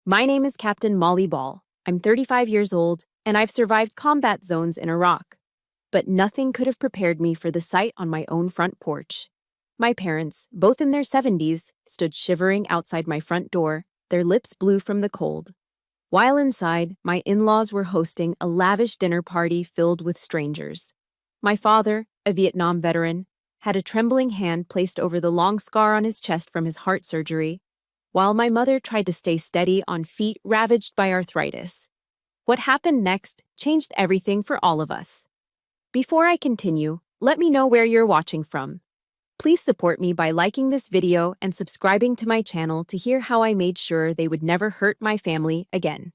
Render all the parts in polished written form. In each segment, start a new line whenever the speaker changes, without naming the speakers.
My name is Captain Molly Ball. I'm 35 years old, and I've survived combat zones in Iraq. But nothing could have prepared me for the sight on my own front porch. My parents, both in their 70s, stood shivering outside my front door, their lips blue from the cold. While inside, my in-laws were hosting a lavish dinner party filled with strangers. My father, a Vietnam veteran, had a trembling hand placed over the long scar on his chest from his heart surgery, while my mother tried to stay steady on feet ravaged by arthritis. What happened next changed everything for all of us. Before I continue, let me know where you're watching from. Please support me by liking this video and subscribing to my channel to hear how I made sure they would never hurt my family again.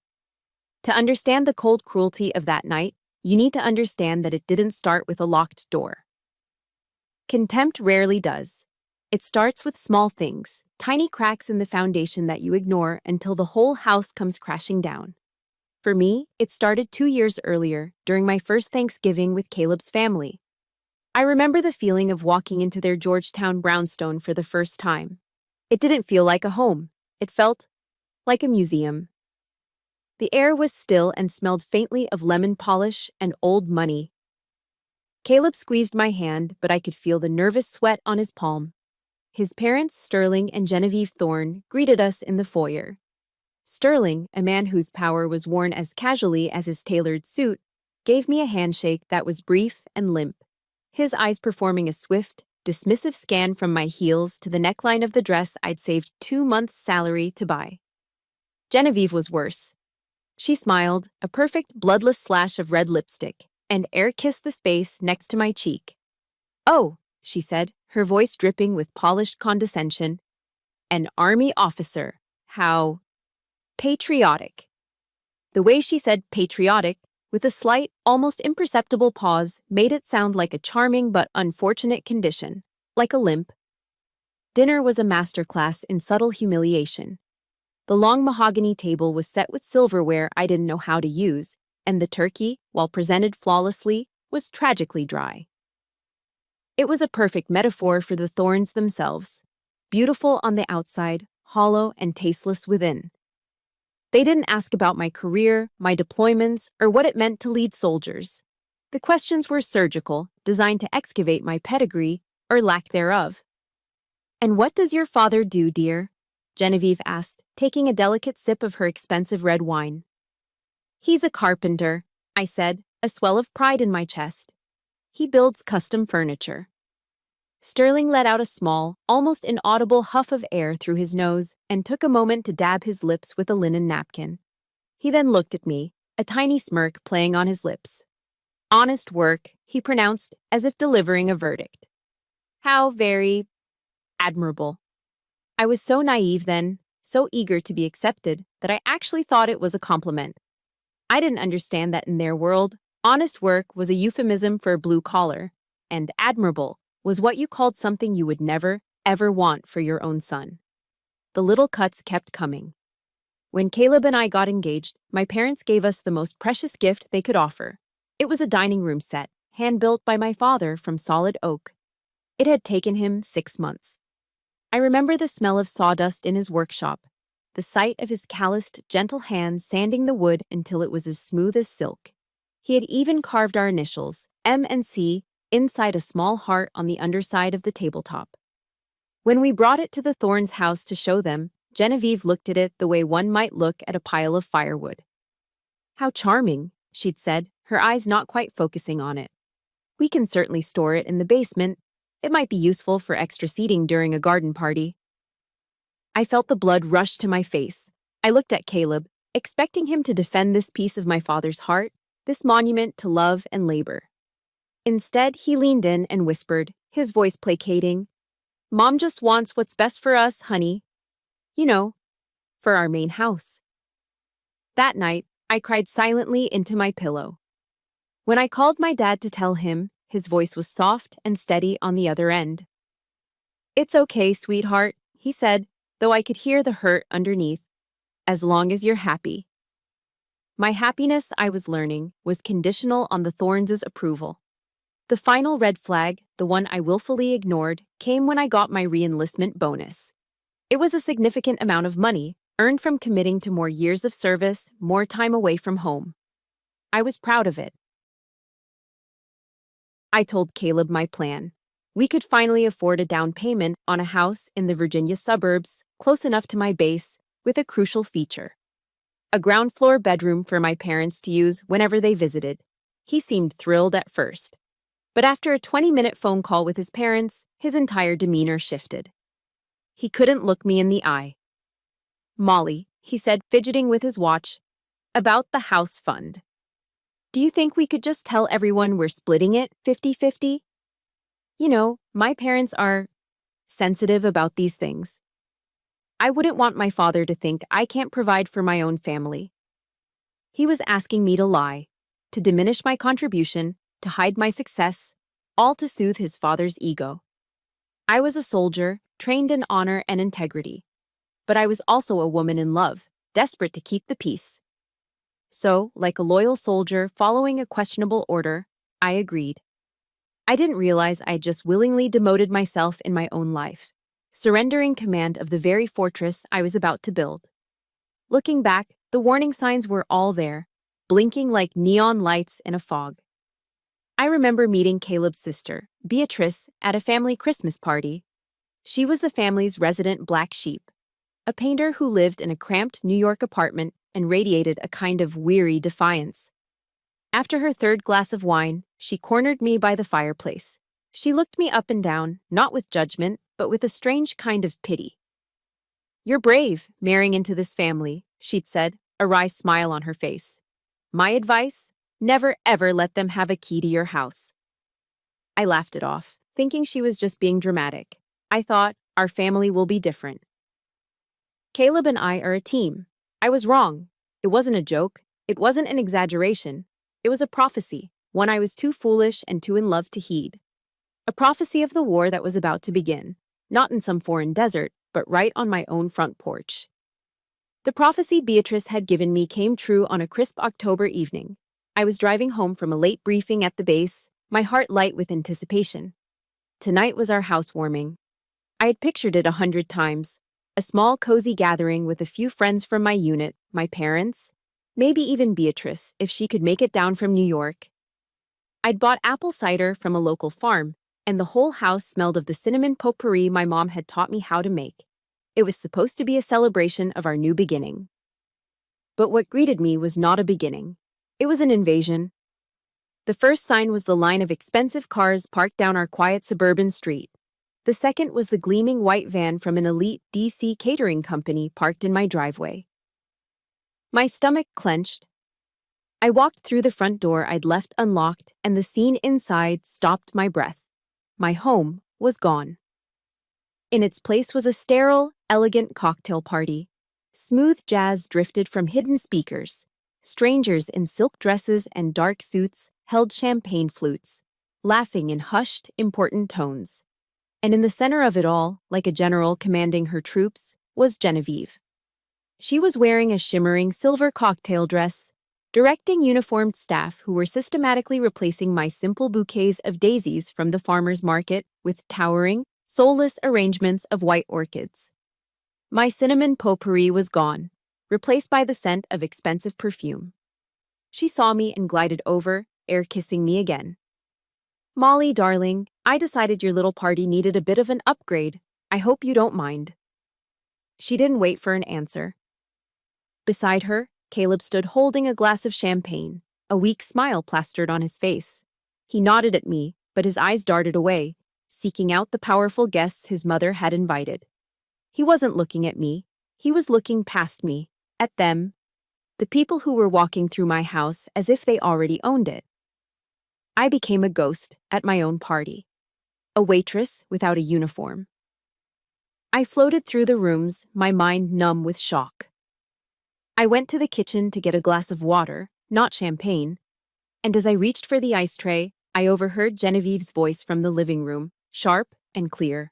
To understand the cold cruelty of that night, you need to understand that it didn't start with a locked door. Contempt rarely does. It starts with small things, tiny cracks in the foundation that you ignore until the whole house comes crashing down. For me, it started 2 years earlier, during my first Thanksgiving with Caleb's family. I remember the feeling of walking into their Georgetown brownstone for the first time. It didn't feel like a home. It felt like a museum. The air was still and smelled faintly of lemon polish and old money. Caleb squeezed my hand, but I could feel the nervous sweat on his palm. His parents, Sterling and Genevieve Thorne, greeted us in the foyer. Sterling, a man whose power was worn as casually as his tailored suit, gave me a handshake that was brief and limp, his eyes performing a swift, dismissive scan from my heels to the neckline of the dress I'd saved 2 months' salary to buy. Genevieve was worse. She smiled, a perfect bloodless slash of red lipstick, and air-kissed the space next to my cheek. "Oh," she said, her voice dripping with polished condescension. "An army officer. How patriotic." The way she said patriotic, with a slight, almost imperceptible pause, made it sound like a charming but unfortunate condition, like a limp. Dinner was a masterclass in subtle humiliation. The long mahogany table was set with silverware I didn't know how to use, and the turkey, while presented flawlessly, was tragically dry. It was a perfect metaphor for the thorns themselves, beautiful on the outside, hollow and tasteless within. They didn't ask about my career, my deployments, or what it meant to lead soldiers. The questions were surgical, designed to excavate my pedigree, or lack thereof. "And what does your father do, dear?" Genevieve asked, taking a delicate sip of her expensive red wine. "He's a carpenter," I said, a swell of pride in my chest. "He builds custom furniture." Sterling let out a small, almost inaudible huff of air through his nose and took a moment to dab his lips with a linen napkin. He then looked at me, a tiny smirk playing on his lips. "Honest work," he pronounced, as if delivering a verdict. "How very admirable." I was so naive then, so eager to be accepted, that I actually thought it was a compliment. I didn't understand that in their world, honest work was a euphemism for blue collar, and admirable was what you called something you would never, ever want for your own son. The little cuts kept coming. When Caleb and I got engaged, my parents gave us the most precious gift they could offer. It was a dining room set, hand-built by my father from solid oak. It had taken him 6 months. I remember the smell of sawdust in his workshop, the sight of his calloused, gentle hands sanding the wood until it was as smooth as silk. He had even carved our initials, M and C, inside a small heart on the underside of the tabletop. When we brought it to the Thorns' house to show them, Genevieve looked at it the way one might look at a pile of firewood. "How charming," she'd said, her eyes not quite focusing on it. "We can certainly store it in the basement. It might be useful for extra seating during a garden party." I felt the blood rush to my face. I looked at Caleb, expecting him to defend this piece of my father's heart, this monument to love and labor. Instead, he leaned in and whispered, his voice placating, "Mom just wants what's best for us, honey. You know, for our main house." That night, I cried silently into my pillow. When I called my dad to tell him, his voice was soft and steady on the other end. "It's okay, sweetheart," he said, though I could hear the hurt underneath. "As long as you're happy." My happiness, I was learning, was conditional on the Thorns' approval. The final red flag, the one I willfully ignored, came when I got my re-enlistment bonus. It was a significant amount of money, earned from committing to more years of service, more time away from home. I was proud of it. I told Caleb my plan. We could finally afford a down payment on a house in the Virginia suburbs, close enough to my base, with a crucial feature: a ground floor bedroom for my parents to use whenever they visited. He seemed thrilled at first, but after a 20-minute phone call with his parents, his entire demeanor shifted. He couldn't look me in the eye. "Molly," he said, fidgeting with his watch, "about the house fund. Do you think we could just tell everyone we're splitting it 50-50? You know, my parents are sensitive about these things. I wouldn't want my father to think I can't provide for my own family." He was asking me to lie, to diminish my contribution, to hide my success, all to soothe his father's ego. I was a soldier, trained in honor and integrity, but I was also a woman in love, desperate to keep the peace. So, like a loyal soldier following a questionable order, I agreed. I didn't realize I had just willingly demoted myself in my own life, surrendering command of the very fortress I was about to build. Looking back, the warning signs were all there, blinking like neon lights in a fog. I remember meeting Caleb's sister, Beatrice, at a family Christmas party. She was the family's resident black sheep, a painter who lived in a cramped New York apartment and radiated a kind of weary defiance. After her third glass of wine, she cornered me by the fireplace. She looked me up and down, not with judgment, but with a strange kind of pity. "You're brave, marrying into this family," she'd said, a wry smile on her face. "My advice? Never ever let them have a key to your house." I laughed it off, thinking she was just being dramatic. I thought, our family will be different. Caleb and I are a team. I was wrong. It wasn't a joke. It wasn't an exaggeration. It was a prophecy, one I was too foolish and too in love to heed. A prophecy of the war that was about to begin, not in some foreign desert, but right on my own front porch. The prophecy Beatrice had given me came true on a crisp October evening. I was driving home from a late briefing at the base, my heart light with anticipation. Tonight was our housewarming. I had pictured it 100 times. A small, cozy gathering with a few friends from my unit, my parents, maybe even Beatrice, if she could make it down from New York. I'd bought apple cider from a local farm, and the whole house smelled of the cinnamon potpourri my mom had taught me how to make. It was supposed to be a celebration of our new beginning. But what greeted me was not a beginning. It was an invasion. The first sign was the line of expensive cars parked down our quiet suburban street. The second was the gleaming white van from an elite DC catering company parked in my driveway. My stomach clenched. I walked through the front door I'd left unlocked, and the scene inside stopped my breath. My home was gone. In its place was a sterile, elegant cocktail party. Smooth jazz drifted from hidden speakers. Strangers in silk dresses and dark suits held champagne flutes, laughing in hushed, important tones. And in the center of it all, like a general commanding her troops, was Genevieve. She was wearing a shimmering silver cocktail dress, directing uniformed staff who were systematically replacing my simple bouquets of daisies from the farmer's market with towering, soulless arrangements of white orchids. My cinnamon potpourri was gone, replaced by the scent of expensive perfume. She saw me and glided over, air-kissing me again. "Molly, darling, I decided your little party needed a bit of an upgrade. I hope you don't mind." She didn't wait for an answer. Beside her, Caleb stood holding a glass of champagne, a weak smile plastered on his face. He nodded at me, but his eyes darted away, seeking out the powerful guests his mother had invited. He wasn't looking at me. He was looking past me, at them, the people who were walking through my house as if they already owned it. I became a ghost at my own party, a waitress without a uniform. I floated through the rooms, my mind numb with shock. I went to the kitchen to get a glass of water, not champagne, and as I reached for the ice tray, I overheard Genevieve's voice from the living room, sharp and clear.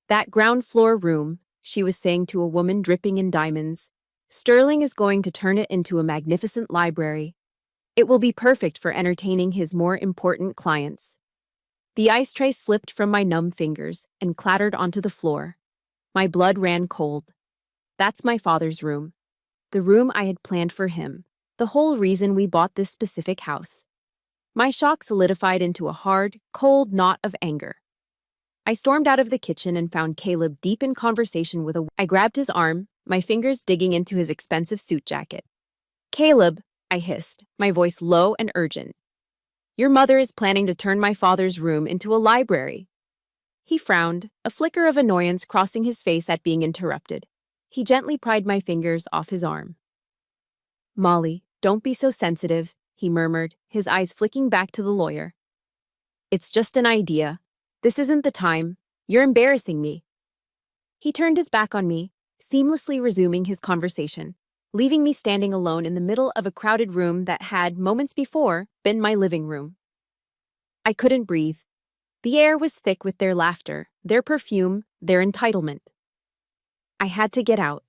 "That ground floor room," she was saying to a woman dripping in diamonds, "Sterling is going to turn it into a magnificent library. It will be perfect for entertaining his more important clients." The ice tray slipped from my numb fingers and clattered onto the floor. My blood ran cold. That's my father's room. The room I had planned for him. The whole reason we bought this specific house. My shock solidified into a hard, cold knot of anger. I stormed out of the kitchen and found Caleb deep in conversation with a... I grabbed his arm, my fingers digging into his expensive suit jacket. "Caleb," I hissed, my voice low and urgent. "Your mother is planning to turn my father's room into a library." He frowned, a flicker of annoyance crossing his face at being interrupted. He gently pried my fingers off his arm. "Molly, don't be so sensitive," he murmured, his eyes flicking back to the lawyer. "It's just an idea. This isn't the time. You're embarrassing me." He turned his back on me, seamlessly resuming his conversation, leaving me standing alone in the middle of a crowded room that had, moments before, been my living room. I couldn't breathe. The air was thick with their laughter, their perfume, their entitlement. I had to get out.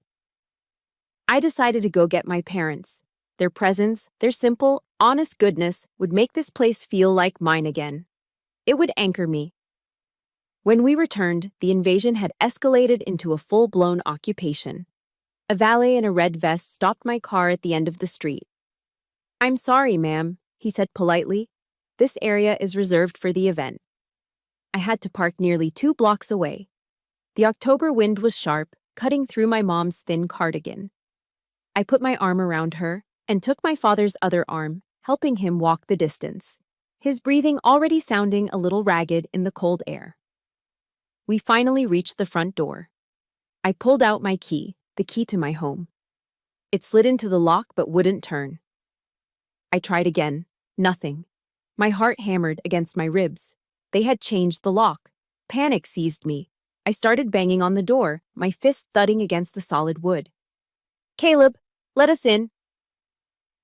I decided to go get my parents. Their presence, their simple, honest goodness would make this place feel like mine again. It would anchor me. When we returned, the invasion had escalated into a full-blown occupation. A valet in a red vest stopped my car at the end of the street. "I'm sorry, ma'am," he said politely. "This area is reserved for the event." I had to park nearly 2 blocks away. The October wind was sharp, cutting through my mom's thin cardigan. I put my arm around her and took my father's other arm, helping him walk the distance, his breathing already sounding a little ragged in the cold air. We finally reached the front door. I pulled out my key, the key to my home. It slid into the lock but wouldn't turn. I tried again. Nothing. My heart hammered against my ribs. They had changed the lock. Panic seized me. I started banging on the door, my fist thudding against the solid wood. "Caleb, let us in."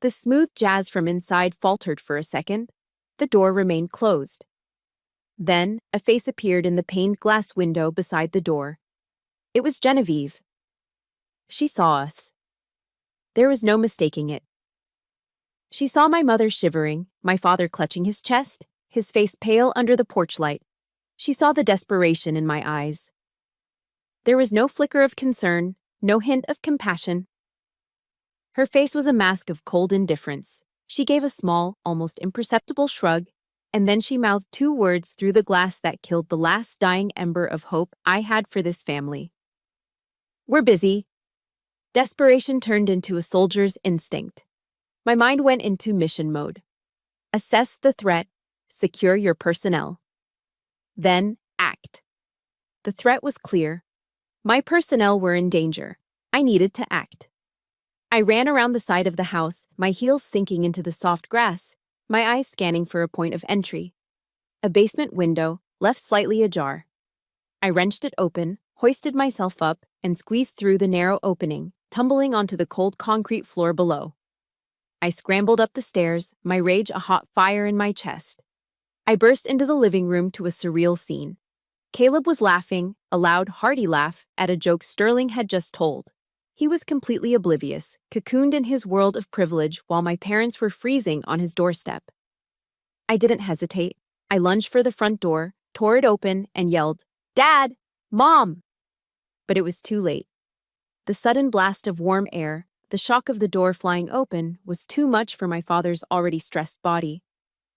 The smooth jazz from inside faltered for a second. The door remained closed. Then, a face appeared in the paned glass window beside the door. It was Genevieve. She saw us. There was no mistaking it. She saw my mother shivering, my father clutching his chest, his face pale under the porch light. She saw the desperation in my eyes. There was no flicker of concern, no hint of compassion. Her face was a mask of cold indifference. She gave a small, almost imperceptible shrug, and then she mouthed 2 words through the glass that killed the last dying ember of hope I had for this family. "We're busy." Desperation turned into a soldier's instinct. My mind went into mission mode. Assess the threat, secure your personnel. Then, act. The threat was clear. My personnel were in danger. I needed to act. I ran around the side of the house, my heels sinking into the soft grass, my eyes scanning for a point of entry. A basement window, left slightly ajar. I wrenched it open, hoisted myself up, and squeezed through the narrow opening, tumbling onto the cold concrete floor below. I scrambled up the stairs, my rage a hot fire in my chest. I burst into the living room to a surreal scene. Caleb was laughing, a loud, hearty laugh, at a joke Sterling had just told. He was completely oblivious, cocooned in his world of privilege while my parents were freezing on his doorstep. I didn't hesitate. I lunged for the front door, tore it open, and yelled, "Dad! Mom!" But it was too late. The sudden blast of warm air, the shock of the door flying open, was too much for my father's already stressed body.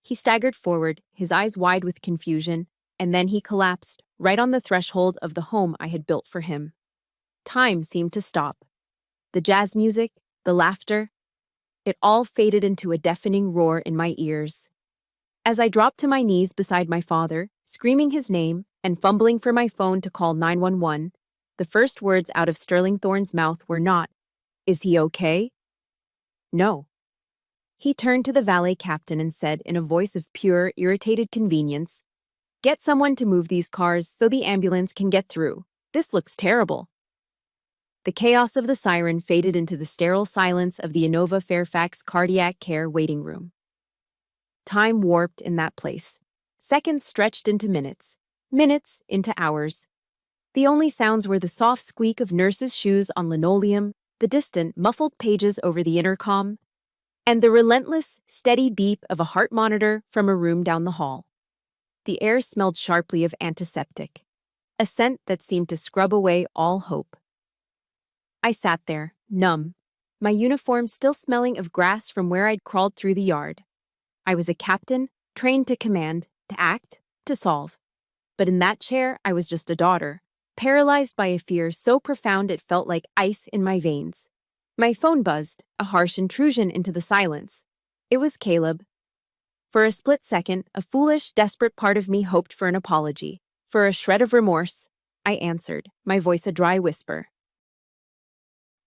He staggered forward, his eyes wide with confusion, and then he collapsed, right on the threshold of the home I had built for him. Time seemed to stop. The jazz music, the laughter, it all faded into a deafening roar in my ears. As I dropped to my knees beside my father, screaming his name and fumbling for my phone to call 911, the first words out of Sterling Thorne's mouth were not, "Is he okay?" No. He turned to the valet captain and said in a voice of pure, irritated convenience, "Get someone to move these cars so the ambulance can get through. This looks terrible." The chaos of the siren faded into the sterile silence of the Inova Fairfax cardiac care waiting room. Time warped in that place. Seconds stretched into minutes. Minutes into hours. The only sounds were the soft squeak of nurses' shoes on linoleum, the distant, muffled pages over the intercom, and the relentless, steady beep of a heart monitor from a room down the hall. The air smelled sharply of antiseptic, a scent that seemed to scrub away all hope. I sat there, numb, my uniform still smelling of grass from where I'd crawled through the yard. I was a captain, trained to command, to act, to solve. But in that chair, I was just a daughter, paralyzed by a fear so profound it felt like ice in my veins. My phone buzzed, a harsh intrusion into the silence. It was Caleb. For a split second, a foolish, desperate part of me hoped for an apology. For a shred of remorse, I answered, my voice a dry whisper.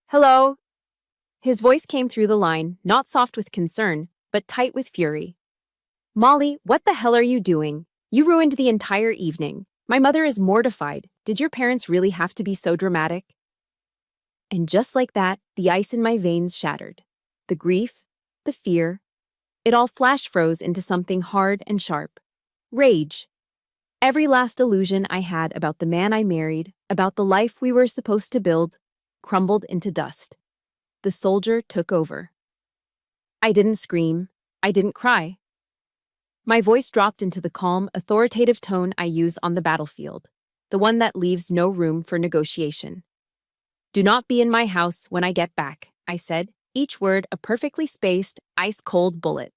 Hello? His voice came through the line, not soft with concern, but tight with fury. Molly, what the hell are you doing? You ruined the entire evening. My mother is mortified. Did your parents really have to be so dramatic? And just like that, the ice in my veins shattered. The grief, the fear, it all flash froze into something hard and sharp. Rage. Every last illusion I had about the man I married, about the life we were supposed to build, crumbled into dust. The soldier took over. I didn't scream. I didn't cry. My voice dropped into the calm, authoritative tone I use on the battlefield, the one that leaves no room for negotiation. Do not be in my house when I get back, I said, each word a perfectly spaced, ice-cold bullet.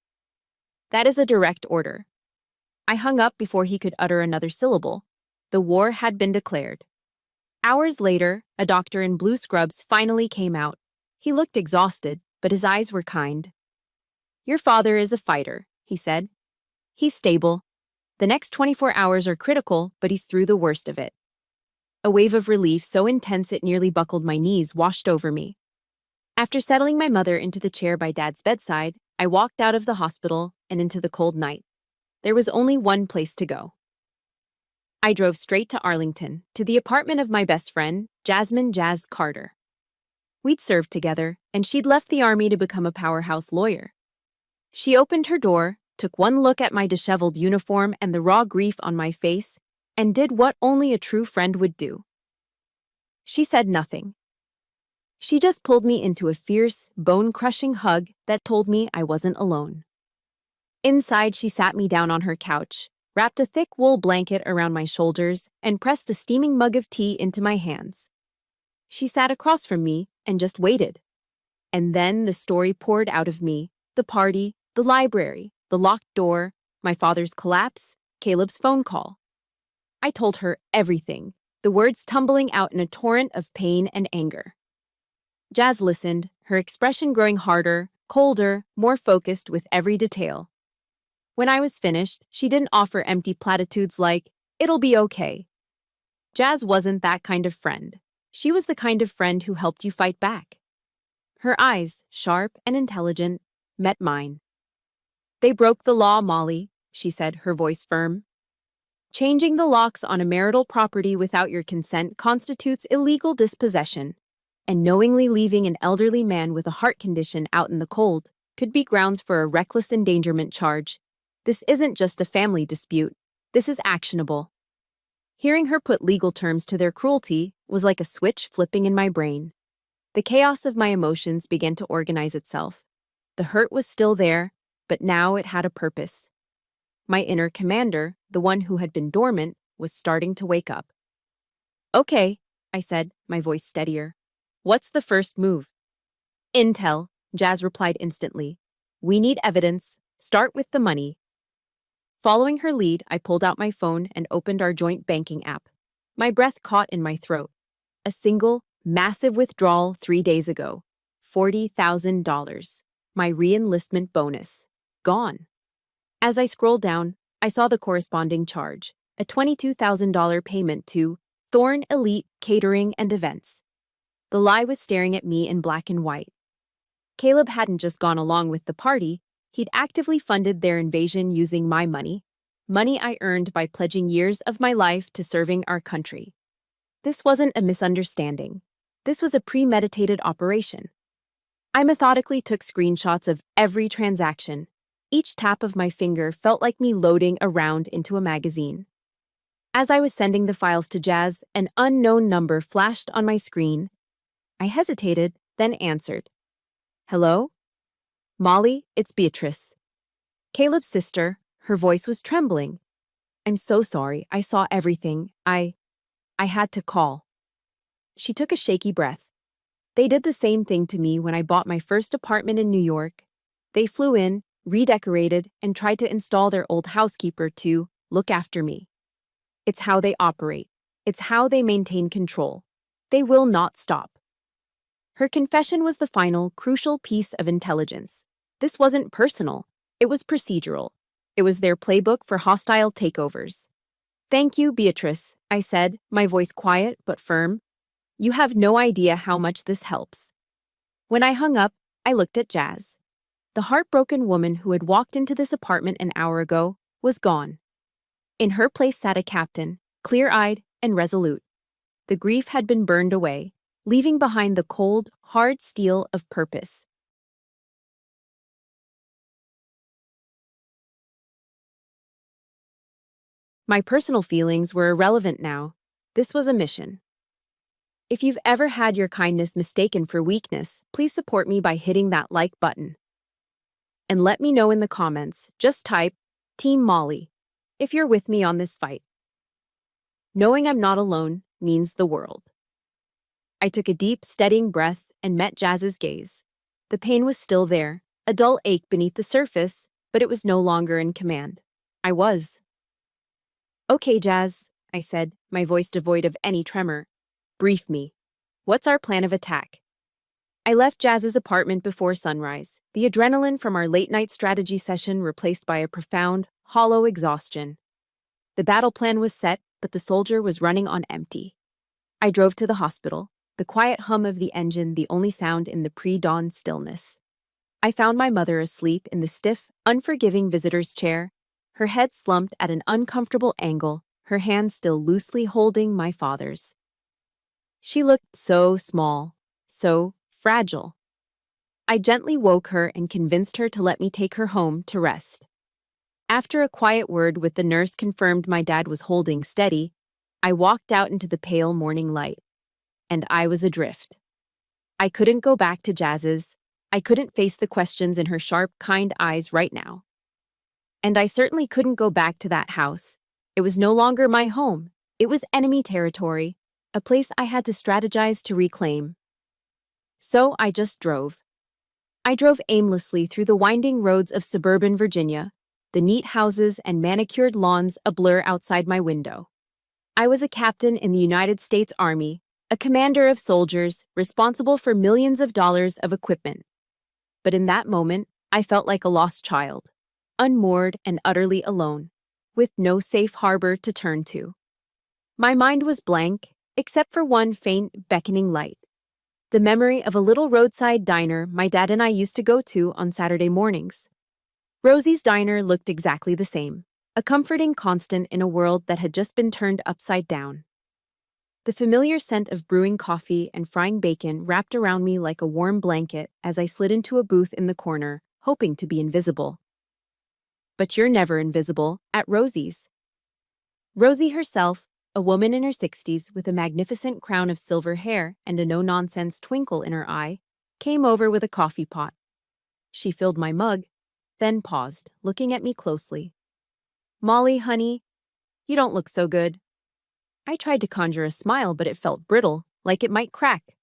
That is a direct order. I hung up before he could utter another syllable. The war had been declared. Hours later, a doctor in blue scrubs finally came out. He looked exhausted, but his eyes were kind. Your father is a fighter, he said. He's stable. The next 24 hours are critical, but he's through the worst of it. A wave of relief so intense it nearly buckled my knees washed over me. After settling my mother into the chair by Dad's bedside, I walked out of the hospital and into the cold night. There was only one place to go. I drove straight to Arlington, to the apartment of my best friend, Jasmine Jazz Carter. We'd served together, and she'd left the army to become a powerhouse lawyer. She opened her door, took one look at my disheveled uniform and the raw grief on my face, and did what only a true friend would do. She said nothing. She just pulled me into a fierce, bone-crushing hug that told me I wasn't alone. Inside, she sat me down on her couch, wrapped a thick wool blanket around my shoulders, and pressed a steaming mug of tea into my hands. She sat across from me and just waited. And then the story poured out of me, the party, the library, the locked door, my father's collapse, Caleb's phone call. I told her everything, the words tumbling out in a torrent of pain and anger. Jazz listened, her expression growing harder, colder, more focused with every detail. When I was finished, she didn't offer empty platitudes like, "It'll be okay." Jazz wasn't that kind of friend. She was the kind of friend who helped you fight back. Her eyes, sharp and intelligent, met mine. They broke the law, Molly, she said, her voice firm. Changing the locks on a marital property without your consent constitutes illegal dispossession, and knowingly leaving an elderly man with a heart condition out in the cold could be grounds for a reckless endangerment charge. This isn't just a family dispute. This is actionable. Hearing her put legal terms to their cruelty was like a switch flipping in my brain. The chaos of my emotions began to organize itself. The hurt was still there, but now it had a purpose. My inner commander, the one who had been dormant, was starting to wake up. Okay, I said, my voice steadier. What's the first move? Intel, Jazz replied instantly. We need evidence. Start with the money. Following her lead, I pulled out my phone and opened our joint banking app. My breath caught in my throat. A single, massive withdrawal 3 days ago. $40,000. My re-enlistment bonus. Gone. As I scrolled down, I saw the corresponding charge, a $22,000 payment to Thorn Elite Catering and Events. The lie was staring at me in black and white. Caleb hadn't just gone along with the party, he'd actively funded their invasion using my money I earned by pledging years of my life to serving our country. This wasn't a misunderstanding. This was a premeditated operation. I methodically took screenshots of every transaction. Each tap of my finger felt like me loading a round into a magazine. As I was sending the files to Jazz, an unknown number flashed on my screen. I hesitated, then answered. Hello? Molly, it's Beatrice. Caleb's sister, her voice was trembling. I'm so sorry, I saw everything. I had to call. She took a shaky breath. They did the same thing to me when I bought my first apartment in New York. They flew in, redecorated, and tried to install their old housekeeper to look after me. It's how they operate. It's how they maintain control. They will not stop. Her confession was the final, crucial piece of intelligence. This wasn't personal. It was procedural. It was their playbook for hostile takeovers. "Thank you, Beatrice," I said, my voice quiet but firm. "You have no idea how much this helps." When I hung up, I looked at Jazz. The heartbroken woman who had walked into this apartment an hour ago was gone. In her place sat a captain, clear-eyed and resolute. The grief had been burned away, leaving behind the cold, hard steel of purpose. My personal feelings were irrelevant now. This was a mission. If you've ever had your kindness mistaken for weakness, please support me by hitting that like button. And let me know in the comments, just type, Team Molly, if you're with me on this fight. Knowing I'm not alone means the world. I took a deep, steadying breath and met Jazz's gaze. The pain was still there, a dull ache beneath the surface, but it was no longer in command. I was. "Okay, Jazz," I said, my voice devoid of any tremor. "Brief me. What's our plan of attack?" I left Jazz's apartment before sunrise, the adrenaline from our late-night strategy session replaced by a profound, hollow exhaustion. The battle plan was set, but the soldier was running on empty. I drove to the hospital, the quiet hum of the engine the only sound in the pre-dawn stillness. I found my mother asleep in the stiff, unforgiving visitor's chair, her head slumped at an uncomfortable angle, her hand still loosely holding my father's. She looked so small, so fragile. I gently woke her and convinced her to let me take her home to rest. After a quiet word with the nurse confirmed my dad was holding steady, I walked out into the pale morning light. And I was adrift. I couldn't go back to Jazz's. I couldn't face the questions in her sharp, kind eyes right now. And I certainly couldn't go back to that house. It was no longer my home. It was enemy territory, a place I had to strategize to reclaim. So I just drove. I drove aimlessly through the winding roads of suburban Virginia, the neat houses and manicured lawns a blur outside my window. I was a captain in the United States Army, a commander of soldiers responsible for millions of dollars of equipment. But in that moment, I felt like a lost child, unmoored and utterly alone, with no safe harbor to turn to. My mind was blank, except for one faint, beckoning light. The memory of a little roadside diner my dad and I used to go to on Saturday mornings. Rosie's diner looked exactly the same, a comforting constant in a world that had just been turned upside down. The familiar scent of brewing coffee and frying bacon wrapped around me like a warm blanket as I slid into a booth in the corner, hoping to be invisible. But you're never invisible at Rosie's. Rosie herself, a woman in her 60s with a magnificent crown of silver hair and a no-nonsense twinkle in her eye, came over with a coffee pot. She filled my mug, then paused, looking at me closely. "Molly, honey, you don't look so good." I tried to conjure a smile, but it felt brittle, like it might crack.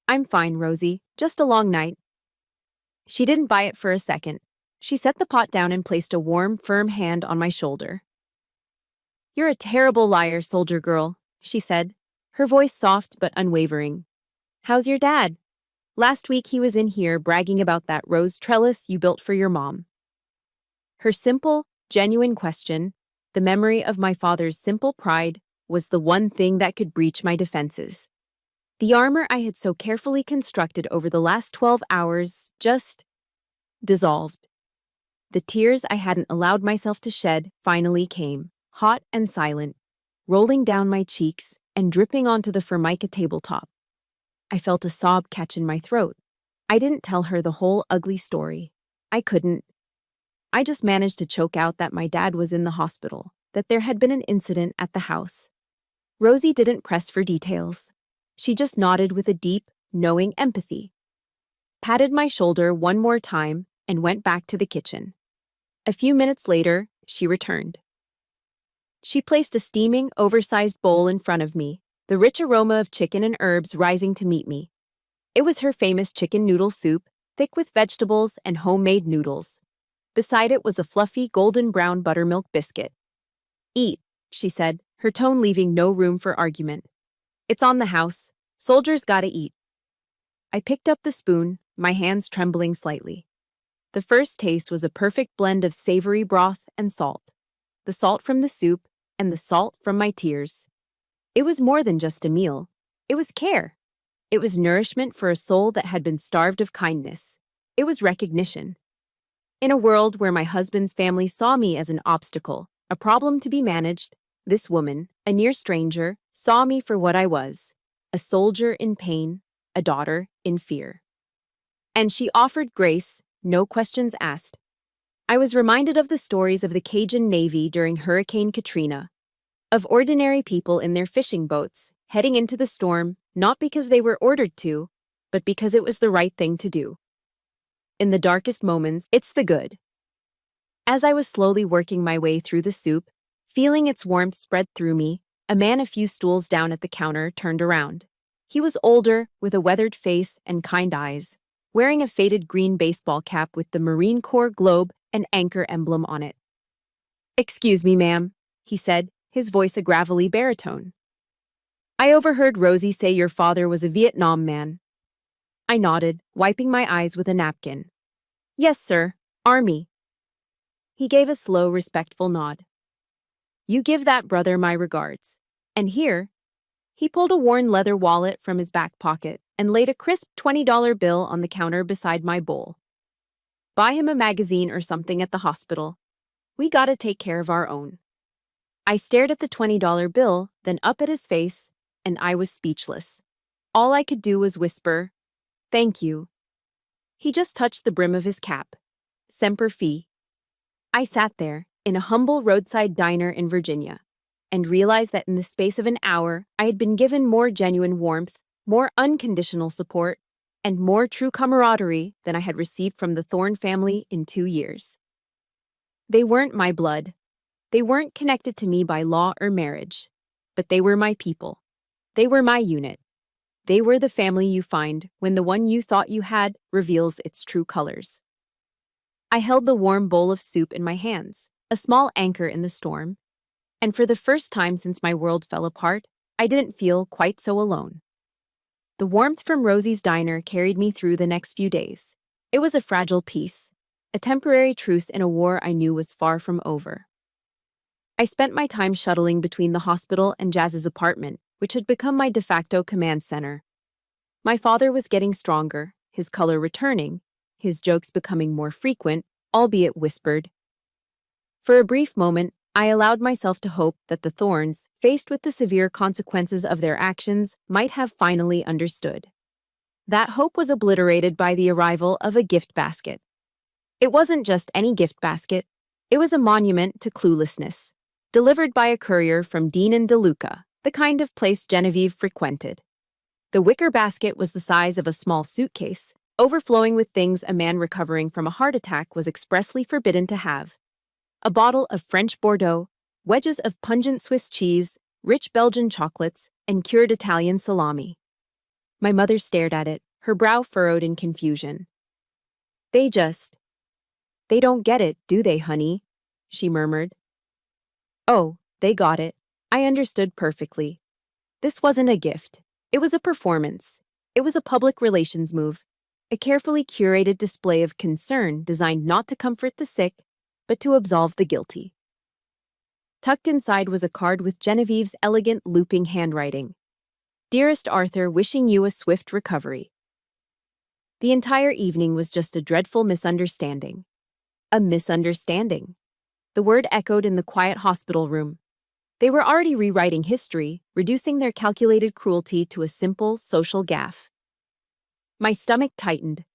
"I'm fine, Rosie, just a long night." She didn't buy it for a second. She set the pot down and placed a warm, firm hand on my shoulder. "You're a terrible liar, soldier girl," she said, her voice soft but unwavering. "How's your dad? Last week he was in here bragging about that rose trellis you built for your mom." Her simple, genuine question, the memory of my father's simple pride, was the one thing that could breach my defenses. The armor I had so carefully constructed over the last 12 hours just dissolved. The tears I hadn't allowed myself to shed finally came, hot and silent, rolling down my cheeks and dripping onto the Formica tabletop. I felt a sob catch in my throat. I didn't tell her the whole ugly story. I couldn't. I just managed to choke out that my dad was in the hospital, that there had been an incident at the house. Rosie didn't press for details. She just nodded with a deep, knowing empathy, patted my shoulder one more time, and went back to the kitchen. A few minutes later, she returned. She placed a steaming, oversized bowl in front of me, the rich aroma of chicken and herbs rising to meet me. It was her famous chicken noodle soup, thick with vegetables and homemade noodles. Beside it was a fluffy golden brown buttermilk biscuit. "Eat," she said, her tone leaving no room for argument. "It's on the house. Soldiers gotta eat." I picked up the spoon, my hands trembling slightly. The first taste was a perfect blend of savory broth and salt. The salt from the soup and the salt from my tears. It was more than just a meal. It was care. It was nourishment for a soul that had been starved of kindness. It was recognition. In a world where my husband's family saw me as an obstacle, a problem to be managed, this woman, a near stranger, saw me for what I was, a soldier in pain, a daughter in fear. And she offered grace, no questions asked. I was reminded of the stories of the Cajun Navy during Hurricane Katrina, of ordinary people in their fishing boats, heading into the storm, not because they were ordered to, but because it was the right thing to do. In the darkest moments, it's the good. As I was slowly working my way through the soup, feeling its warmth spread through me, a man a few stools down at the counter turned around. He was older, with a weathered face and kind eyes, wearing a faded green baseball cap with the Marine Corps globe and anchor emblem on it. "Excuse me, ma'am," he said, his voice a gravelly baritone. "I overheard Rosie say your father was a Vietnam man." I nodded, wiping my eyes with a napkin. "Yes, sir. Army." He gave a slow, respectful nod. "You give that brother my regards. And here," he pulled a worn leather wallet from his back pocket and laid a crisp $20 bill on the counter beside my bowl. "Buy him a magazine or something at the hospital. We gotta take care of our own." I stared at the $20 bill, then up at his face, and I was speechless. All I could do was whisper, "Thank you." He just touched the brim of his cap. Semper Fi. I sat there, in a humble roadside diner in Virginia, and realized that in the space of an hour, I had been given more genuine warmth, more unconditional support, and more true camaraderie than I had received from the Thorne family in 2 years. They weren't my blood. They weren't connected to me by law or marriage. But they were my people. They were my unit. They were the family you find when the one you thought you had reveals its true colors. I held the warm bowl of soup in my hands, a small anchor in the storm, and for the first time since my world fell apart, I didn't feel quite so alone. The warmth from Rosie's diner carried me through the next few days. It was a fragile peace, a temporary truce in a war I knew was far from over. I spent my time shuttling between the hospital and Jazz's apartment, which had become my de facto command center. My father was getting stronger, his color returning, his jokes becoming more frequent, albeit whispered. For a brief moment, I allowed myself to hope that the Thornes, faced with the severe consequences of their actions, might have finally understood. That hope was obliterated by the arrival of a gift basket. It wasn't just any gift basket. It was a monument to cluelessness, delivered by a courier from Dean and DeLuca, the kind of place Genevieve frequented. The wicker basket was the size of a small suitcase, overflowing with things a man recovering from a heart attack was expressly forbidden to have. A bottle of French Bordeaux, wedges of pungent Swiss cheese, rich Belgian chocolates, and cured Italian salami. My mother stared at it, her brow furrowed in confusion. They don't get it, do they, honey?" she murmured. Oh, they got it. I understood perfectly. This wasn't a gift. It was a performance. It was a public relations move, a carefully curated display of concern designed not to comfort the sick, but to absolve the guilty. Tucked inside was a card with Genevieve's elegant looping handwriting. "Dearest Arthur, wishing you a swift recovery." The entire evening was just a dreadful misunderstanding. A misunderstanding. The word echoed in the quiet hospital room. They were already rewriting history, reducing their calculated cruelty to a simple social gaffe. My stomach tightened.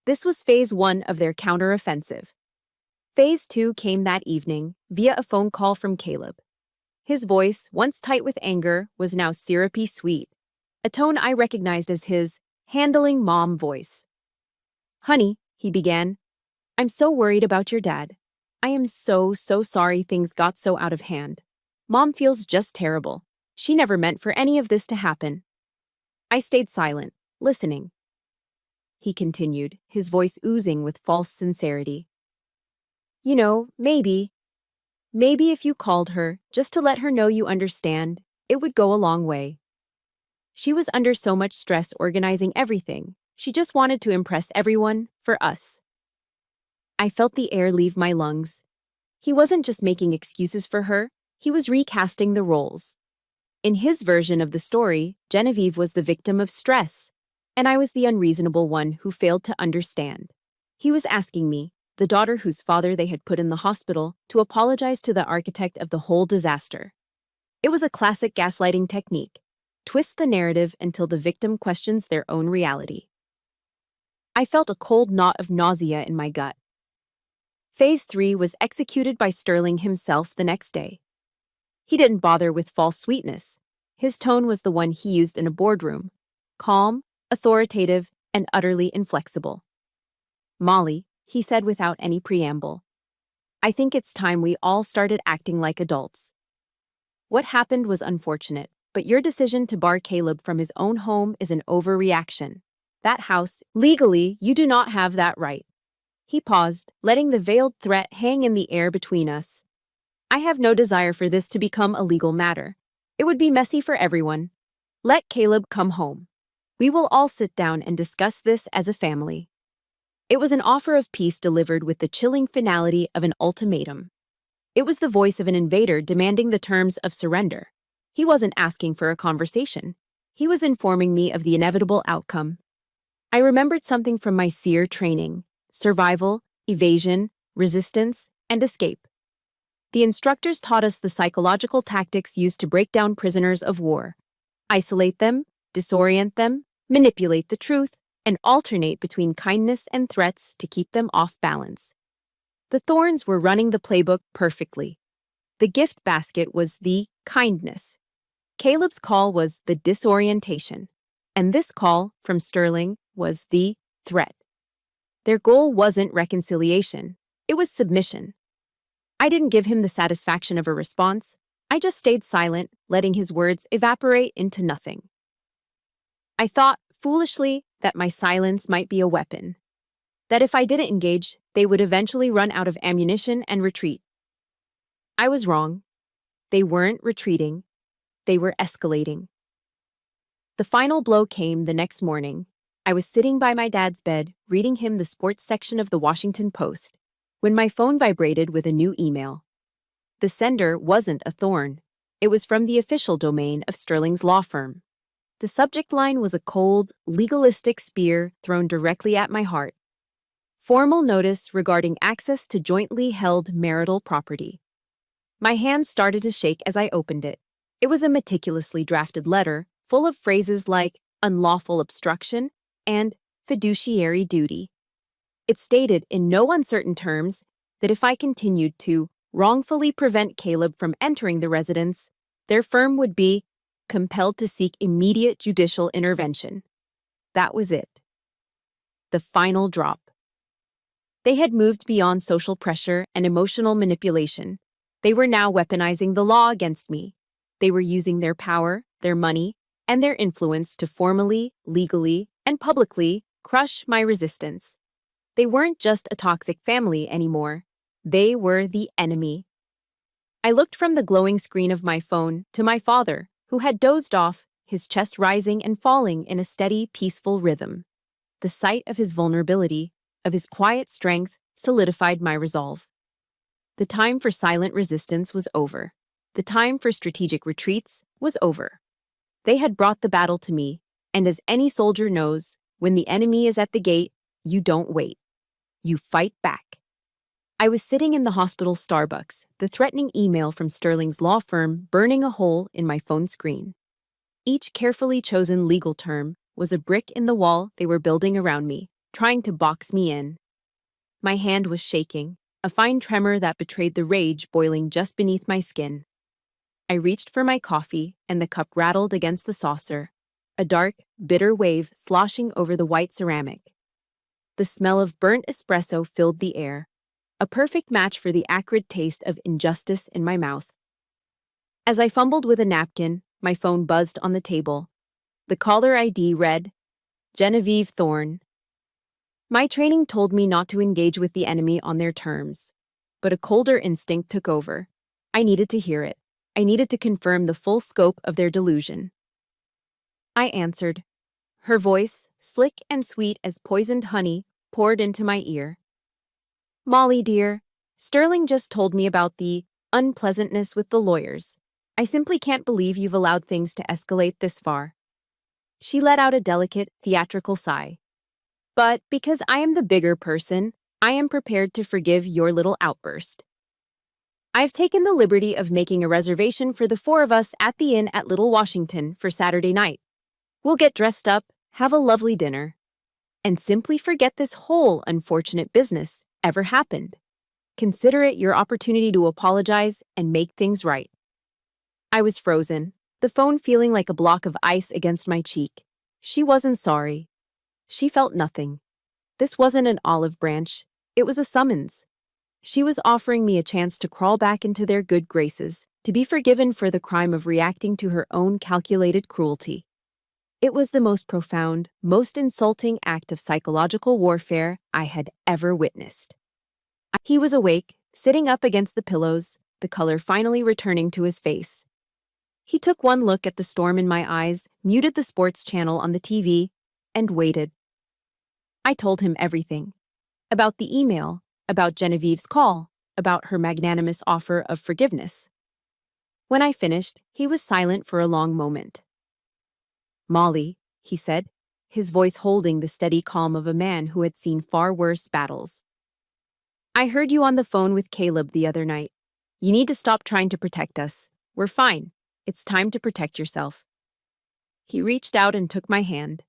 This was phase 1 of their counteroffensive. Phase 2 came that evening, via a phone call from Caleb. His voice, once tight with anger, was now syrupy sweet, a tone I recognized as his handling mom voice. "Honey," he began, "I'm so worried about your dad. I am so sorry things got so out of hand. Mom feels just terrible. She never meant for any of this to happen." I stayed silent, listening. he continued, his voice oozing with false sincerity. Maybe if you called her, just to let her know you understand, it would go a long way. She was under so much stress organizing everything. She just wanted to impress everyone, for us. I felt the air leave my lungs. He wasn't just making excuses for her, he was recasting the roles. In his version of the story, Genevieve was the victim of stress, and I was the unreasonable one who failed to understand. He was asking me, the daughter whose father they had put in the hospital, to apologize to the architect of the whole disaster. It was a classic gaslighting technique. Twist the narrative until the victim questions their own reality. I felt a cold knot of nausea in my gut. Phase 3 was executed by Sterling himself the next day. He didn't bother with false sweetness. His tone was the one he used in a boardroom: calm, authoritative, and utterly inflexible. "Molly," he said without any preamble, "I think it's time we all started acting like adults. What happened was unfortunate, but your decision to bar Caleb from his own home is an overreaction. That house, legally, you do not have that right." He paused, letting the veiled threat hang in the air between us. "I have no desire for this to become a legal matter. It would be messy for everyone. Let Caleb come home. We will all sit down and discuss this as a family." It was an offer of peace delivered with the chilling finality of an ultimatum. It was the voice of an invader demanding the terms of surrender. He wasn't asking for a conversation. He was informing me of the inevitable outcome. I remembered something from my SEER training: survival, evasion, resistance, and escape. The instructors taught us the psychological tactics used to break down prisoners of war: isolate them, disorient them, manipulate the truth, and alternate between kindness and threats to keep them off balance. The Thorns were running the playbook perfectly. The gift basket was the kindness. Caleb's call was the disorientation. And this call, from Sterling, was the threat. Their goal wasn't reconciliation. It was submission. I didn't give him the satisfaction of a response. I just stayed silent, letting his words evaporate into nothing. I thought, foolishly, that my silence might be a weapon. That if I didn't engage, they would eventually run out of ammunition and retreat. I was wrong. They weren't retreating. They were escalating. The final blow came the next morning. I was sitting by my dad's bed, reading him the sports section of the Washington Post, when my phone vibrated with a new email. The sender wasn't a Thorn. It was from the official domain of Sterling's law firm. The subject line was a cold, legalistic spear thrown directly at my heart. Formal notice regarding access to jointly held marital property. My hands started to shake as I opened it. It was a meticulously drafted letter, full of phrases like unlawful obstruction and fiduciary duty. It stated in no uncertain terms that if I continued to wrongfully prevent Caleb from entering the residence, their firm would be compelled to seek immediate judicial intervention. That was it. The final drop. They had moved beyond social pressure and emotional manipulation. They were now weaponizing the law against me. They were using their power, their money, and their influence to formally, legally, and publicly crush my resistance. They weren't just a toxic family anymore. They were the enemy. I looked from the glowing screen of my phone to my father, who had dozed off, his chest rising and falling in a steady, peaceful rhythm. The sight of his vulnerability, of his quiet strength, solidified my resolve. The time for silent resistance was over. The time for strategic retreats was over. They had brought the battle to me, and as any soldier knows, when the enemy is at the gate, you don't wait. You fight back. I was sitting in the hospital Starbucks, the threatening email from Sterling's law firm burning a hole in my phone screen. Each carefully chosen legal term was a brick in the wall they were building around me, trying to box me in. My hand was shaking, a fine tremor that betrayed the rage boiling just beneath my skin. I reached for my coffee, and the cup rattled against the saucer, a dark, bitter wave sloshing over the white ceramic. The smell of burnt espresso filled the air, a perfect match for the acrid taste of injustice in my mouth. As I fumbled with a napkin, my phone buzzed on the table. The caller ID read, Genevieve Thorn. My training told me not to engage with the enemy on their terms. But a colder instinct took over. I needed to hear it. I needed to confirm the full scope of their delusion. I answered. Her voice, slick and sweet as poisoned honey, poured into my ear. Molly, dear, Sterling just told me about the unpleasantness with the lawyers. I simply can't believe you've allowed things to escalate this far. She let out a delicate, theatrical sigh. But because I am the bigger person, I am prepared to forgive your little outburst. I've taken the liberty of making a reservation for the four of us at the inn at Little Washington for Saturday night. We'll get dressed up, have a lovely dinner, and simply forget this whole unfortunate business ever happened. Consider it your opportunity to apologize and make things right. I was frozen, the phone feeling like a block of ice against my cheek. She wasn't sorry. She felt nothing. This wasn't an olive branch. It was a summons. She was offering me a chance to crawl back into their good graces, to be forgiven for the crime of reacting to her own calculated cruelty. It was the most profound, most insulting act of psychological warfare I had ever witnessed. He was awake, sitting up against the pillows, the color finally returning to his face. He took one look at the storm in my eyes, muted the sports channel on the TV, and waited. I told him everything. About the email, about Genevieve's call, about her magnanimous offer of forgiveness. When I finished, he was silent for a long moment. Molly, he said, his voice holding the steady calm of a man who had seen far worse battles. I heard you on the phone with Caleb the other night. You need to stop trying to protect us. We're fine. It's time to protect yourself. He reached out and took my hand.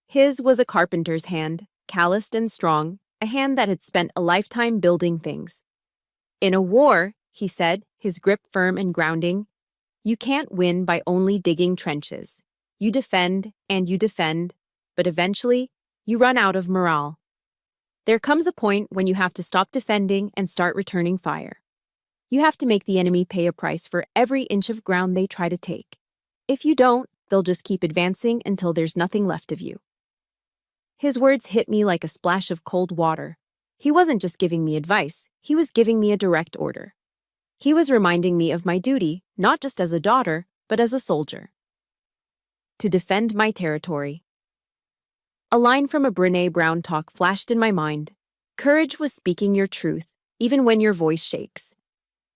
His was a carpenter's hand, calloused and strong, a hand that had spent a lifetime building things. In a war, he said, his grip firm and grounding, you can't win by only digging trenches. You defend and you defend, but eventually, you run out of morale. There comes a point when you have to stop defending and start returning fire. You have to make the enemy pay a price for every inch of ground they try to take. If you don't, they'll just keep advancing until there's nothing left of you. His words hit me like a splash of cold water. He wasn't just giving me advice, he was giving me a direct order. He was reminding me of my duty, not just as a daughter, but as a soldier. To defend my territory. A line from a Brené Brown talk flashed in my mind. Courage was speaking your truth, even when your voice shakes.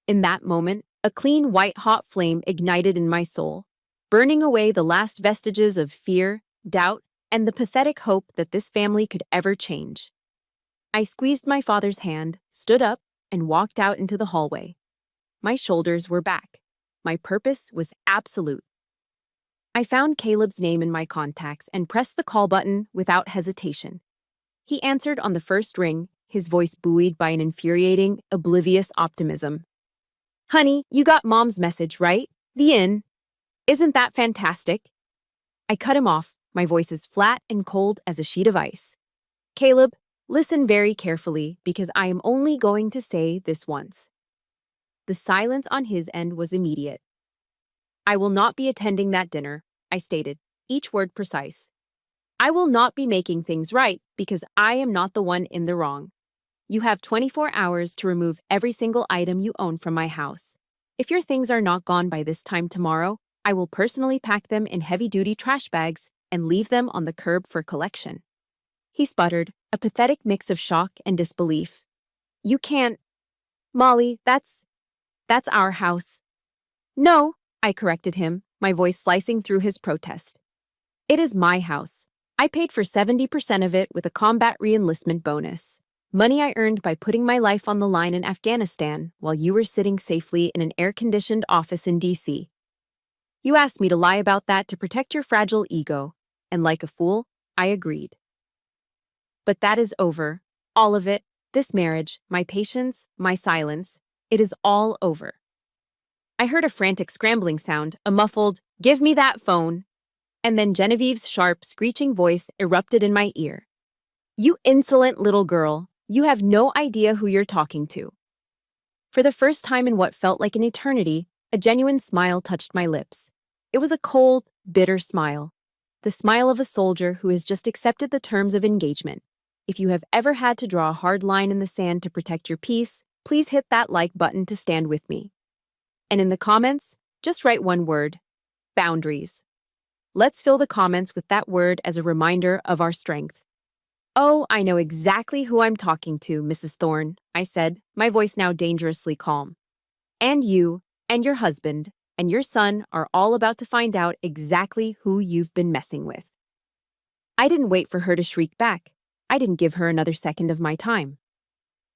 In that moment, a clean white-hot flame ignited in my soul, burning away the last vestiges of fear, doubt, and the pathetic hope that this family could ever change. I squeezed my father's hand, stood up, and walked out into the hallway. My shoulders were back. My purpose was absolute. I found Caleb's name in my contacts and pressed the call button without hesitation. He answered on the first ring, his voice buoyed by an infuriating, oblivious optimism. Honey, you got Mom's message, right? The inn. Isn't that fantastic? I cut him off, my voice as flat and cold as a sheet of ice. Caleb, listen very carefully because I am only going to say this once. The silence on his end was immediate. I will not be attending that dinner, I stated, each word precise. I will not be making things right because I am not the one in the wrong. You have 24 hours to remove every single item you own from my house. If your things are not gone by this time tomorrow, I will personally pack them in heavy-duty trash bags and leave them on the curb for collection. He sputtered, a pathetic mix of shock and disbelief. You can't. Molly, that's our house. No, I corrected him, my voice slicing through his protest. It is my house. I paid for 70% of it with a combat re-enlistment bonus. Money I earned by putting my life on the line in Afghanistan while you were sitting safely in an air-conditioned office in D.C. You asked me to lie about that to protect your fragile ego, and like a fool, I agreed. But that is over. All of it, this marriage, my patience, my silence, it is all over. I heard a frantic scrambling sound, a muffled, "Give me that phone," and then Genevieve's sharp, screeching voice erupted in my ear. You insolent little girl, you have no idea who you're talking to. For the first time in what felt like an eternity, a genuine smile touched my lips. It was a cold, bitter smile. The smile of a soldier who has just accepted the terms of engagement. If you have ever had to draw a hard line in the sand to protect your peace, please hit that like button to stand with me. And in the comments, just write one word: boundaries. Let's fill the comments with that word as a reminder of our strength. Oh, I know exactly who I'm talking to, Mrs. Thorne, I said, my voice now dangerously calm. And you, and your husband, and your son are all about to find out exactly who you've been messing with. I didn't wait for her to shriek back. I didn't give her another second of my time.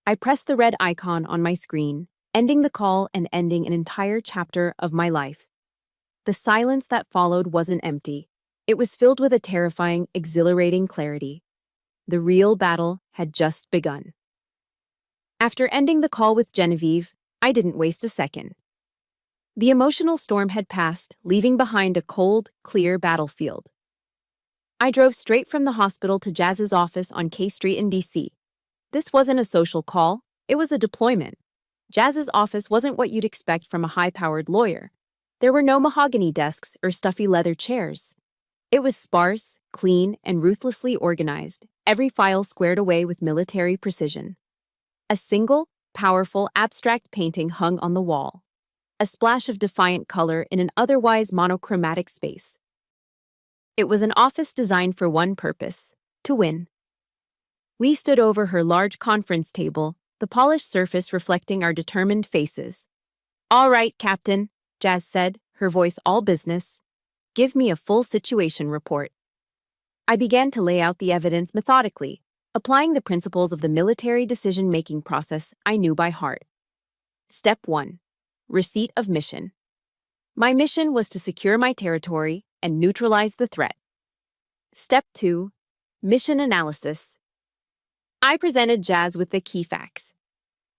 I pressed the red icon on my screen, ending the call and ending an entire chapter of my life. The silence that followed wasn't empty. It was filled with a terrifying, exhilarating clarity. The real battle had just begun. After ending the call with Genevieve, I didn't waste a second. The emotional storm had passed, leaving behind a cold, clear battlefield. I drove straight from the hospital to Jazz's office on K Street in DC. This wasn't a social call, it was a deployment. Jazz's office wasn't what you'd expect from a high-powered lawyer. There were no mahogany desks or stuffy leather chairs. It was sparse, clean, and ruthlessly organized, every file squared away with military precision. A single, powerful, abstract painting hung on the wall, a splash of defiant color in an otherwise monochromatic space. It was an office designed for one purpose: to win. We stood over her large conference table, the polished surface reflecting our determined faces. "All right, Captain," Jazz said, her voice all business. "Give me a full situation report." I began to lay out the evidence methodically, applying the principles of the military decision-making process I knew by heart. Step 1. Receipt of mission. My mission was to secure my territory and neutralize the threat. Step 2. Mission analysis. I presented Jazz with the key facts.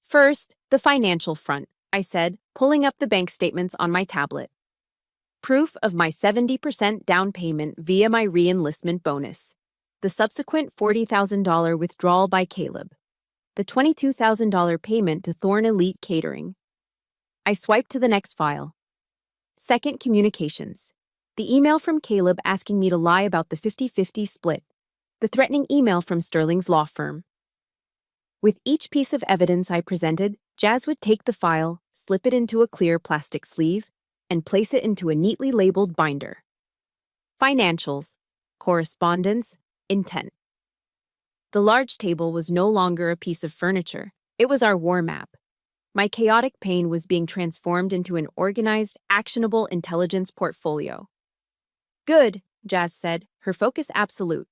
First, the financial front, I said, pulling up the bank statements on my tablet. Proof of my 70% down payment via my re-enlistment bonus. The subsequent $40,000 withdrawal by Caleb. The $22,000 payment to Thorne Elite Catering. I swiped to the next file. Second, communications. The email from Caleb asking me to lie about the 50-50 split. The threatening email from Sterling's law firm. With each piece of evidence I presented, Jazz would take the file, slip it into a clear plastic sleeve, and place it into a neatly labeled binder. Financials, correspondence, intent. The large table was no longer a piece of furniture. It was our war map. My chaotic pain was being transformed into an organized, actionable intelligence portfolio. Good, Jazz said, her focus absolute.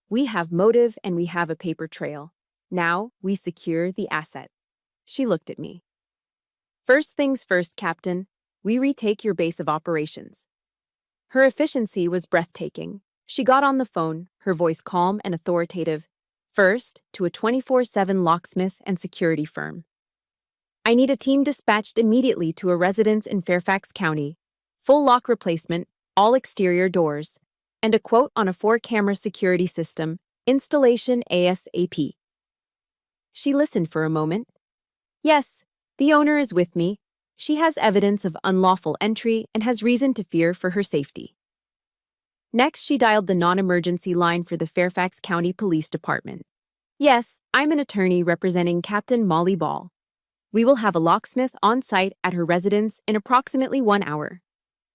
We have motive and we have a paper trail. Now we secure the asset. She looked at me. First things first, Captain. We retake your base of operations. Her efficiency was breathtaking. She got on the phone, her voice calm and authoritative. First, to a 24/7 locksmith and security firm. I need a team dispatched immediately to a residence in Fairfax County. Full lock replacement, all exterior doors, and a quote on a 4-camera security system, installation ASAP. She listened for a moment. Yes, the owner is with me. She has evidence of unlawful entry and has reason to fear for her safety. Next, she dialed the non-emergency line for the Fairfax County Police Department. Yes, I'm an attorney representing Captain Molly Ball. We will have a locksmith on site at her residence in approximately 1 hour.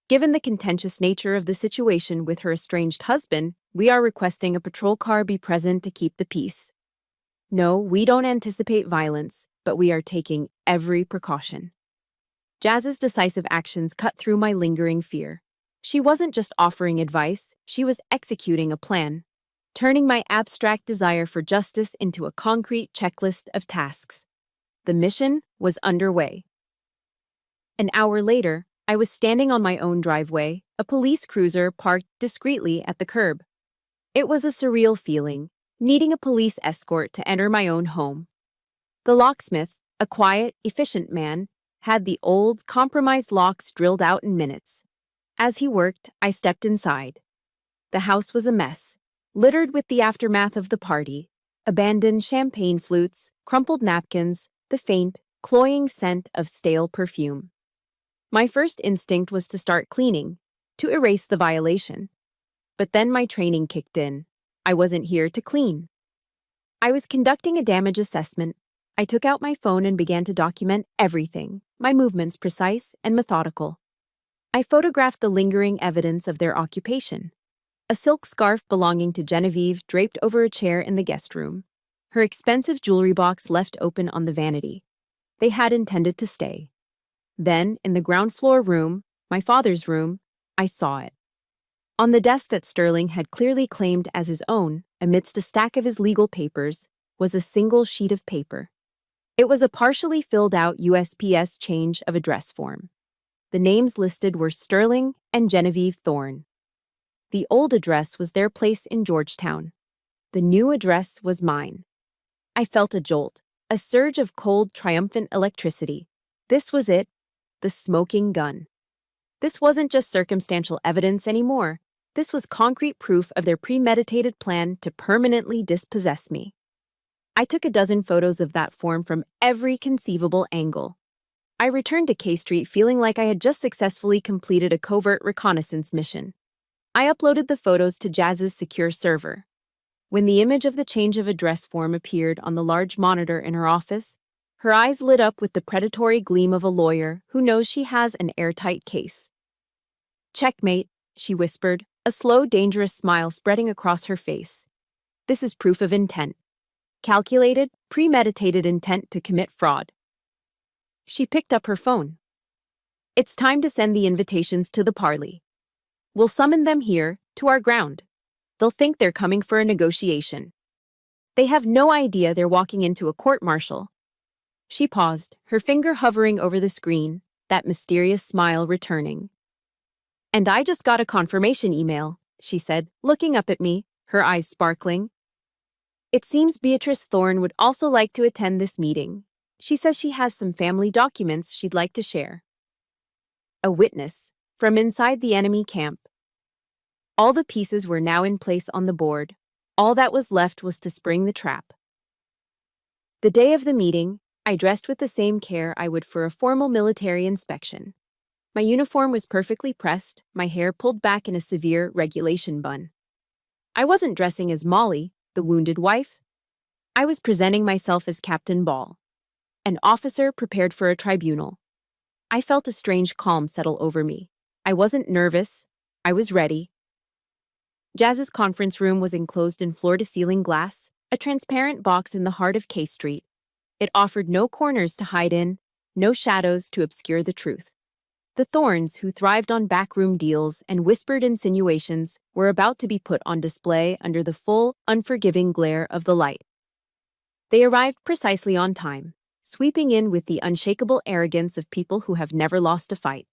Given the contentious nature of the situation with her estranged husband, we are requesting a patrol car be present to keep the peace. No, we don't anticipate violence, but we are taking every precaution. Jazz's decisive actions cut through my lingering fear. She wasn't just offering advice, she was executing a plan, turning my abstract desire for justice into a concrete checklist of tasks. The mission was underway. An hour later, I was standing on my own driveway, a police cruiser parked discreetly at the curb. It was a surreal feeling, needing a police escort to enter my own home. The locksmith, a quiet, efficient man, had the old, compromised locks drilled out in minutes. As he worked, I stepped inside. The house was a mess, littered with the aftermath of the party, abandoned champagne flutes, crumpled napkins, the faint, cloying scent of stale perfume. My first instinct was to start cleaning, to erase the violation. But then my training kicked in. I wasn't here to clean. I was conducting a damage assessment. I took out my phone and began to document everything, my movements precise and methodical. I photographed the lingering evidence of their occupation. A silk scarf belonging to Genevieve draped over a chair in the guest room. Her expensive jewelry box left open on the vanity. They had intended to stay. Then, in the ground floor room, my father's room, I saw it. On the desk that Sterling had clearly claimed as his own, amidst a stack of his legal papers, was a single sheet of paper. It was a partially filled out USPS change of address form. The names listed were Sterling and Genevieve Thorne. The old address was their place in Georgetown. The new address was mine. I felt a jolt, a surge of cold, triumphant electricity. This was it, the smoking gun. This wasn't just circumstantial evidence anymore. This was concrete proof of their premeditated plan to permanently dispossess me. I took a dozen photos of that form from every conceivable angle. I returned to K Street feeling like I had just successfully completed a covert reconnaissance mission. I uploaded the photos to Jazz's secure server. When the image of the change of address form appeared on the large monitor in her office, her eyes lit up with the predatory gleam of a lawyer who knows she has an airtight case. "Checkmate," she whispered, a slow, dangerous smile spreading across her face. "This is proof of intent. Calculated, premeditated intent to commit fraud." She picked up her phone. "It's time to send the invitations to the parley. We'll summon them here, to our ground. They'll think they're coming for a negotiation. They have no idea they're walking into a court-martial." She paused, her finger hovering over the screen, that mysterious smile returning. "And I just got a confirmation email," she said, looking up at me, her eyes sparkling. "It seems Beatrice Thorne would also like to attend this meeting. She says she has some family documents she'd like to share." A witness, from inside the enemy camp. All the pieces were now in place on the board. All that was left was to spring the trap. The day of the meeting, I dressed with the same care I would for a formal military inspection. My uniform was perfectly pressed, my hair pulled back in a severe regulation bun. I wasn't dressing as Molly, the wounded wife. I was presenting myself as Captain Ball, an officer prepared for a tribunal. I felt a strange calm settle over me. I wasn't nervous. I was ready. Jazz's conference room was enclosed in floor-to-ceiling glass, a transparent box in the heart of K Street. It offered no corners to hide in, no shadows to obscure the truth. The Thornes, who thrived on backroom deals and whispered insinuations, were about to be put on display under the full, unforgiving glare of the light. They arrived precisely on time, sweeping in with the unshakable arrogance of people who have never lost a fight.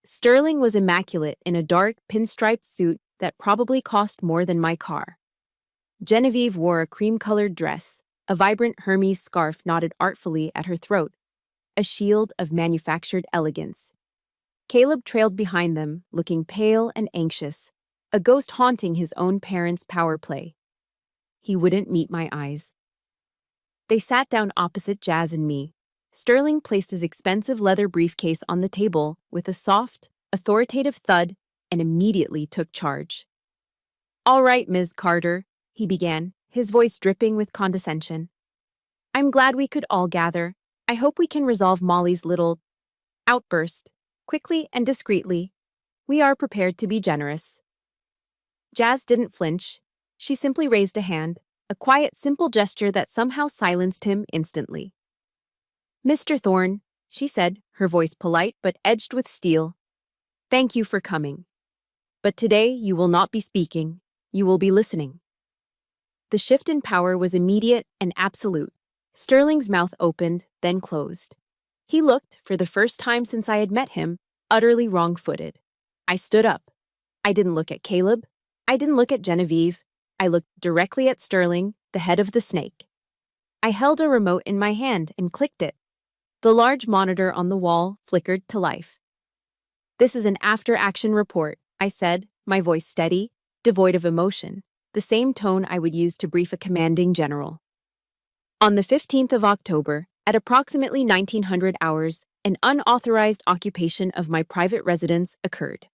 Sterling was immaculate in a dark, pinstriped suit that probably cost more than my car. Genevieve wore a cream-colored dress, a vibrant Hermes scarf knotted artfully at her throat, a shield of manufactured elegance. Caleb trailed behind them, looking pale and anxious, a ghost haunting his own parents' power play. He wouldn't meet my eyes. They sat down opposite Jazz and me. Sterling placed his expensive leather briefcase on the table with a soft, authoritative thud and immediately took charge. "All right, Ms. Carter," he began, his voice dripping with condescension. "I'm glad we could all gather. I hope we can resolve Molly's little outburst, quickly and discreetly. We are prepared to be generous." Jazz didn't flinch. She simply raised a hand, a quiet, simple gesture that somehow silenced him instantly. "Mr. Thorne," she said, her voice polite but edged with steel, "thank you for coming. But today you will not be speaking, you will be listening." The shift in power was immediate and absolute. Sterling's mouth opened, then closed. He looked, for the first time since I had met him, utterly wrong-footed. I stood up. I didn't look at Caleb. I didn't look at Genevieve. I looked directly at Sterling, the head of the snake. I held a remote in my hand and clicked it. The large monitor on the wall flickered to life. "This is an after-action report," I said, my voice steady, devoid of emotion, the same tone I would use to brief a commanding general. On the 15th of October, at approximately 1900 hours, an unauthorized occupation of my private residence occurred.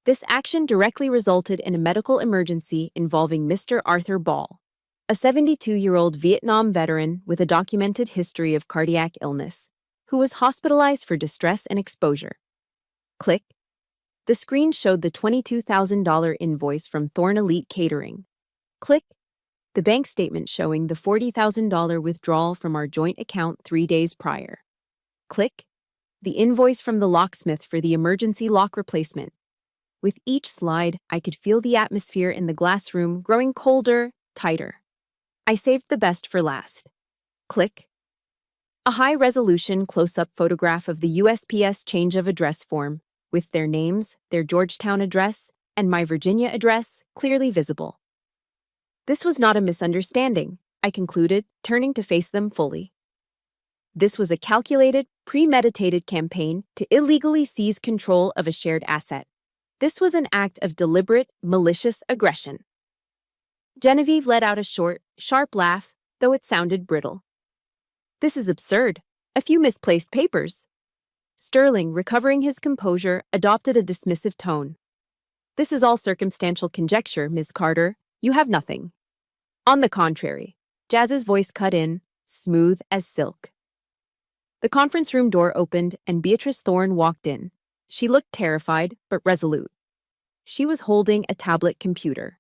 This action directly resulted in a medical emergency involving Mr. Arthur Ball, a 72-year-old Vietnam veteran with a documented history of cardiac illness, who was hospitalized for distress and exposure. Click. The screen showed the $22,000 invoice from Thorn Elite Catering. Click. The bank statement showing the $40,000 withdrawal from our joint account 3 days prior. Click. The invoice from the locksmith for the emergency lock replacement. With each slide, I could feel the atmosphere in the glass room growing colder, tighter. I saved the best for last. Click. A high-resolution close-up photograph of the USPS change of address form, with their names, their Georgetown address, and my Virginia address clearly visible. This was not a misunderstanding, I concluded, turning to face them fully. This was a calculated, premeditated campaign to illegally seize control of a shared asset. This was an act of deliberate, malicious aggression. Genevieve let out a short, sharp laugh, though it sounded brittle. This is absurd. A few misplaced papers. Sterling, recovering his composure, adopted a dismissive tone. This is all circumstantial conjecture, Ms. Carter. You have nothing. On the contrary, Jazz's voice cut in, smooth as silk. The conference room door opened and Beatrice Thorne walked in. She looked terrified, but resolute. She was holding a tablet computer.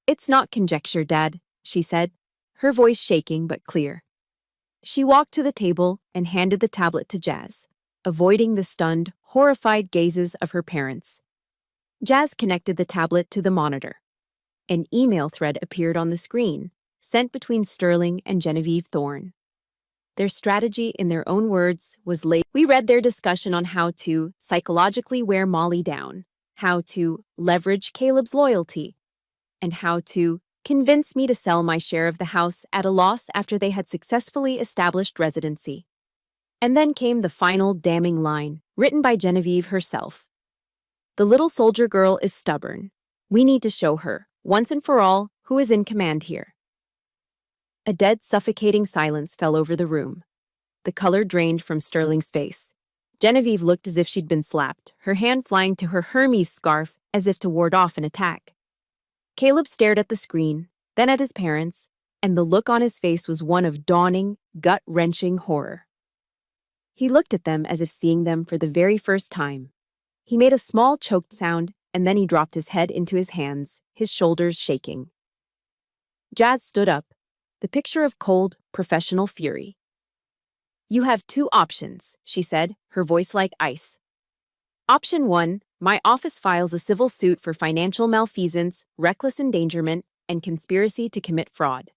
It's not conjecture, Dad, she said, her voice shaking but clear. She walked to the table and handed the tablet to Jazz, avoiding the stunned, horrified gazes of her parents. Jazz connected the tablet to the monitor. An email thread appeared on the screen, sent between Sterling and Genevieve Thorne. Their strategy, in their own words, was late. We read their discussion on how to psychologically wear Molly down, how to leverage Caleb's loyalty, and how to convince me to sell my share of the house at a loss after they had successfully established residency. And then came the final damning line, written by Genevieve herself. The little soldier girl is stubborn. We need to show her, once and for all, who is in command here. A dead, suffocating silence fell over the room. The color drained from Sterling's face. Genevieve looked as if she'd been slapped, her hand flying to her Hermes scarf as if to ward off an attack. Caleb stared at the screen, then at his parents, and the look on his face was one of dawning, gut-wrenching horror. He looked at them as if seeing them for the very first time. He made a small choked sound, and then he dropped his head into his hands, his shoulders shaking. Jazz stood up, the picture of cold, professional fury. You have two options, she said, her voice like ice. Option 1, my office files a civil suit for financial malfeasance, reckless endangerment, and conspiracy to commit fraud.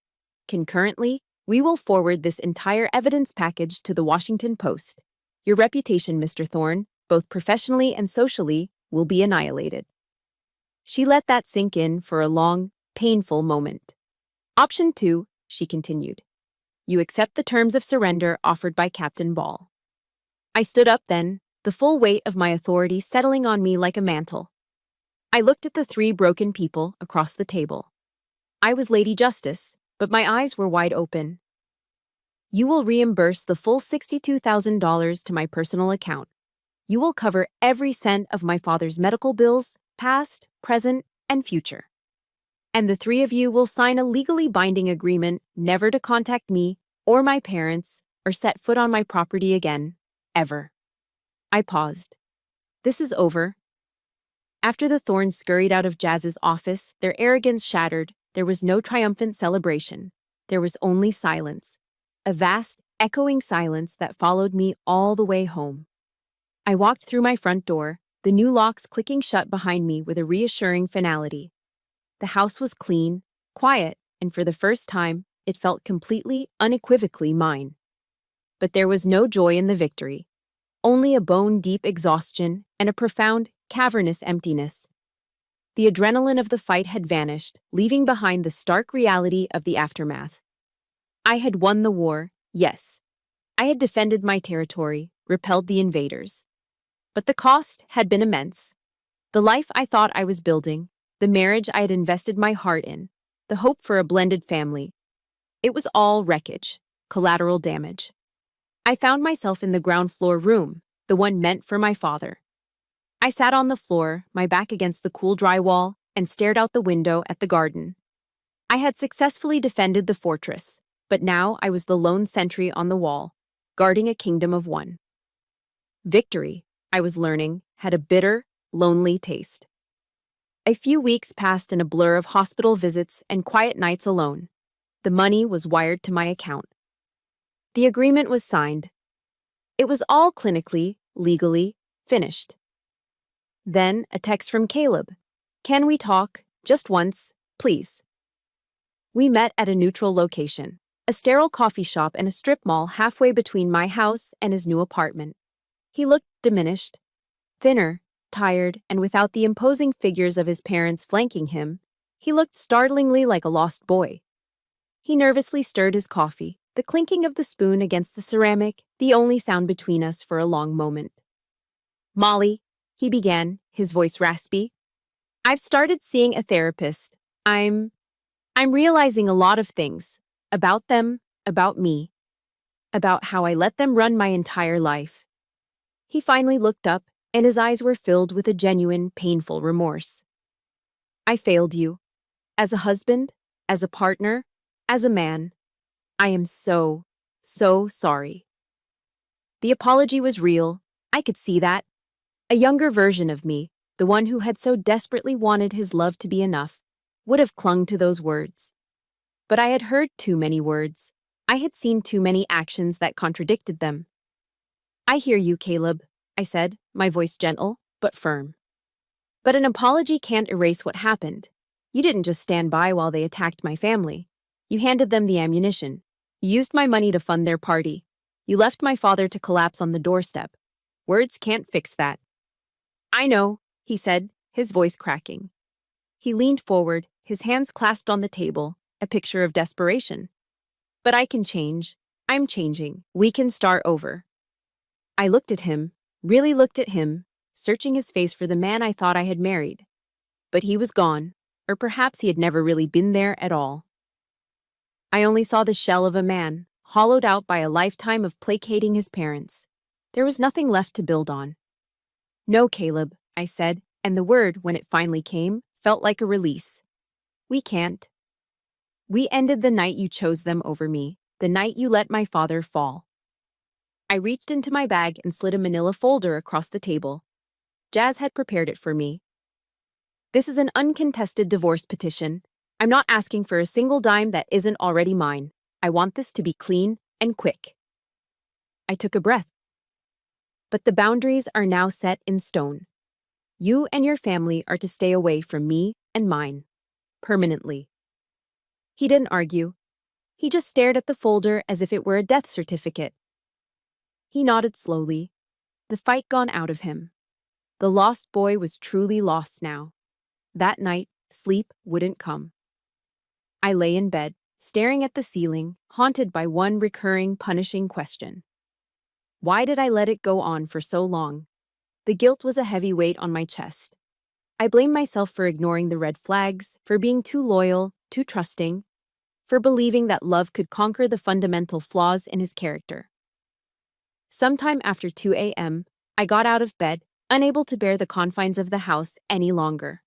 Concurrently, we will forward this entire evidence package to the Washington Post. Your reputation, Mr. Thorne, both professionally and socially, will be annihilated. She let that sink in for a long, painful moment. Option 2, she continued. You accept the terms of surrender offered by Captain Ball. I stood up then, the full weight of my authority settling on me like a mantle. I looked at the three broken people across the table. I was Lady Justice, but my eyes were wide open. You will reimburse the full $62,000 to my personal account. You will cover every cent of my father's medical bills, past, present, and future. And the three of you will sign a legally binding agreement never to contact me or my parents or set foot on my property again, ever. I paused. This is over. After the Thornes scurried out of Jazz's office, their arrogance shattered, there was no triumphant celebration. There was only silence. A vast, echoing silence that followed me all the way home. I walked through my front door, the new locks clicking shut behind me with a reassuring finality. The house was clean, quiet, and for the first time, it felt completely, unequivocally mine. But there was no joy in the victory. Only a bone-deep exhaustion and a profound, cavernous emptiness. The adrenaline of the fight had vanished, leaving behind the stark reality of the aftermath. I had won the war, yes. I had defended my territory, repelled the invaders. But the cost had been immense. The life I thought I was building, the marriage I had invested my heart in, the hope for a blended family. It was all wreckage, collateral damage. I found myself in the ground floor room, the one meant for my father. I sat on the floor, my back against the cool drywall, and stared out the window at the garden. I had successfully defended the fortress, but now I was the lone sentry on the wall, guarding a kingdom of one. Victory, I was learning, had a bitter, lonely taste. A few weeks passed in a blur of hospital visits and quiet nights alone. The money was wired to my account. The agreement was signed. It was all clinically, legally, finished. Then a text from Caleb. "Can we talk? Just once, please." We met at a neutral location, a sterile coffee shop and a strip mall halfway between my house and his new apartment. He looked diminished, thinner, tired, and without the imposing figures of his parents flanking him, he looked startlingly like a lost boy. He nervously stirred his coffee, the clinking of the spoon against the ceramic, the only sound between us for a long moment. "Molly," he began, his voice raspy, "I've started seeing a therapist. I'm realizing a lot of things. About them, about me. About how I let them run my entire life." He finally looked up, and his eyes were filled with a genuine, painful remorse. "I failed you. As a husband, as a partner, as a man. I am so, so sorry." The apology was real. I could see that. A younger version of me, the one who had so desperately wanted his love to be enough, would have clung to those words. But I had heard too many words. I had seen too many actions that contradicted them. "I hear you, Caleb," I said, my voice gentle, but firm. "But an apology can't erase what happened. You didn't just stand by while they attacked my family. You handed them the ammunition. You used my money to fund their party. You left my father to collapse on the doorstep. Words can't fix that." "I know," he said, his voice cracking. He leaned forward, his hands clasped on the table, a picture of desperation. "But I can change. I'm changing. We can start over." I looked at him, really looked at him, searching his face for the man I thought I had married. But he was gone, or perhaps he had never really been there at all. I only saw the shell of a man, hollowed out by a lifetime of placating his parents. There was nothing left to build on. "No, Caleb," I said, and the word, when it finally came, felt like a release. "We can't. We ended the night you chose them over me, the night you let my father fall." I reached into my bag and slid a manila folder across the table. Jazz had prepared it for me. "This is an uncontested divorce petition. I'm not asking for a single dime that isn't already mine. I want this to be clean and quick." I took a breath. "But the boundaries are now set in stone. You and your family are to stay away from me and mine. Permanently." He didn't argue. He just stared at the folder as if it were a death certificate. He nodded slowly, the fight gone out of him. The lost boy was truly lost now. That night, sleep wouldn't come. I lay in bed, staring at the ceiling, haunted by one recurring, punishing question. Why did I let it go on for so long? The guilt was a heavy weight on my chest. I blamed myself for ignoring the red flags, for being too loyal, too trusting, for believing that love could conquer the fundamental flaws in his character. Sometime after 2 a.m., I got out of bed, unable to bear the confines of the house any longer.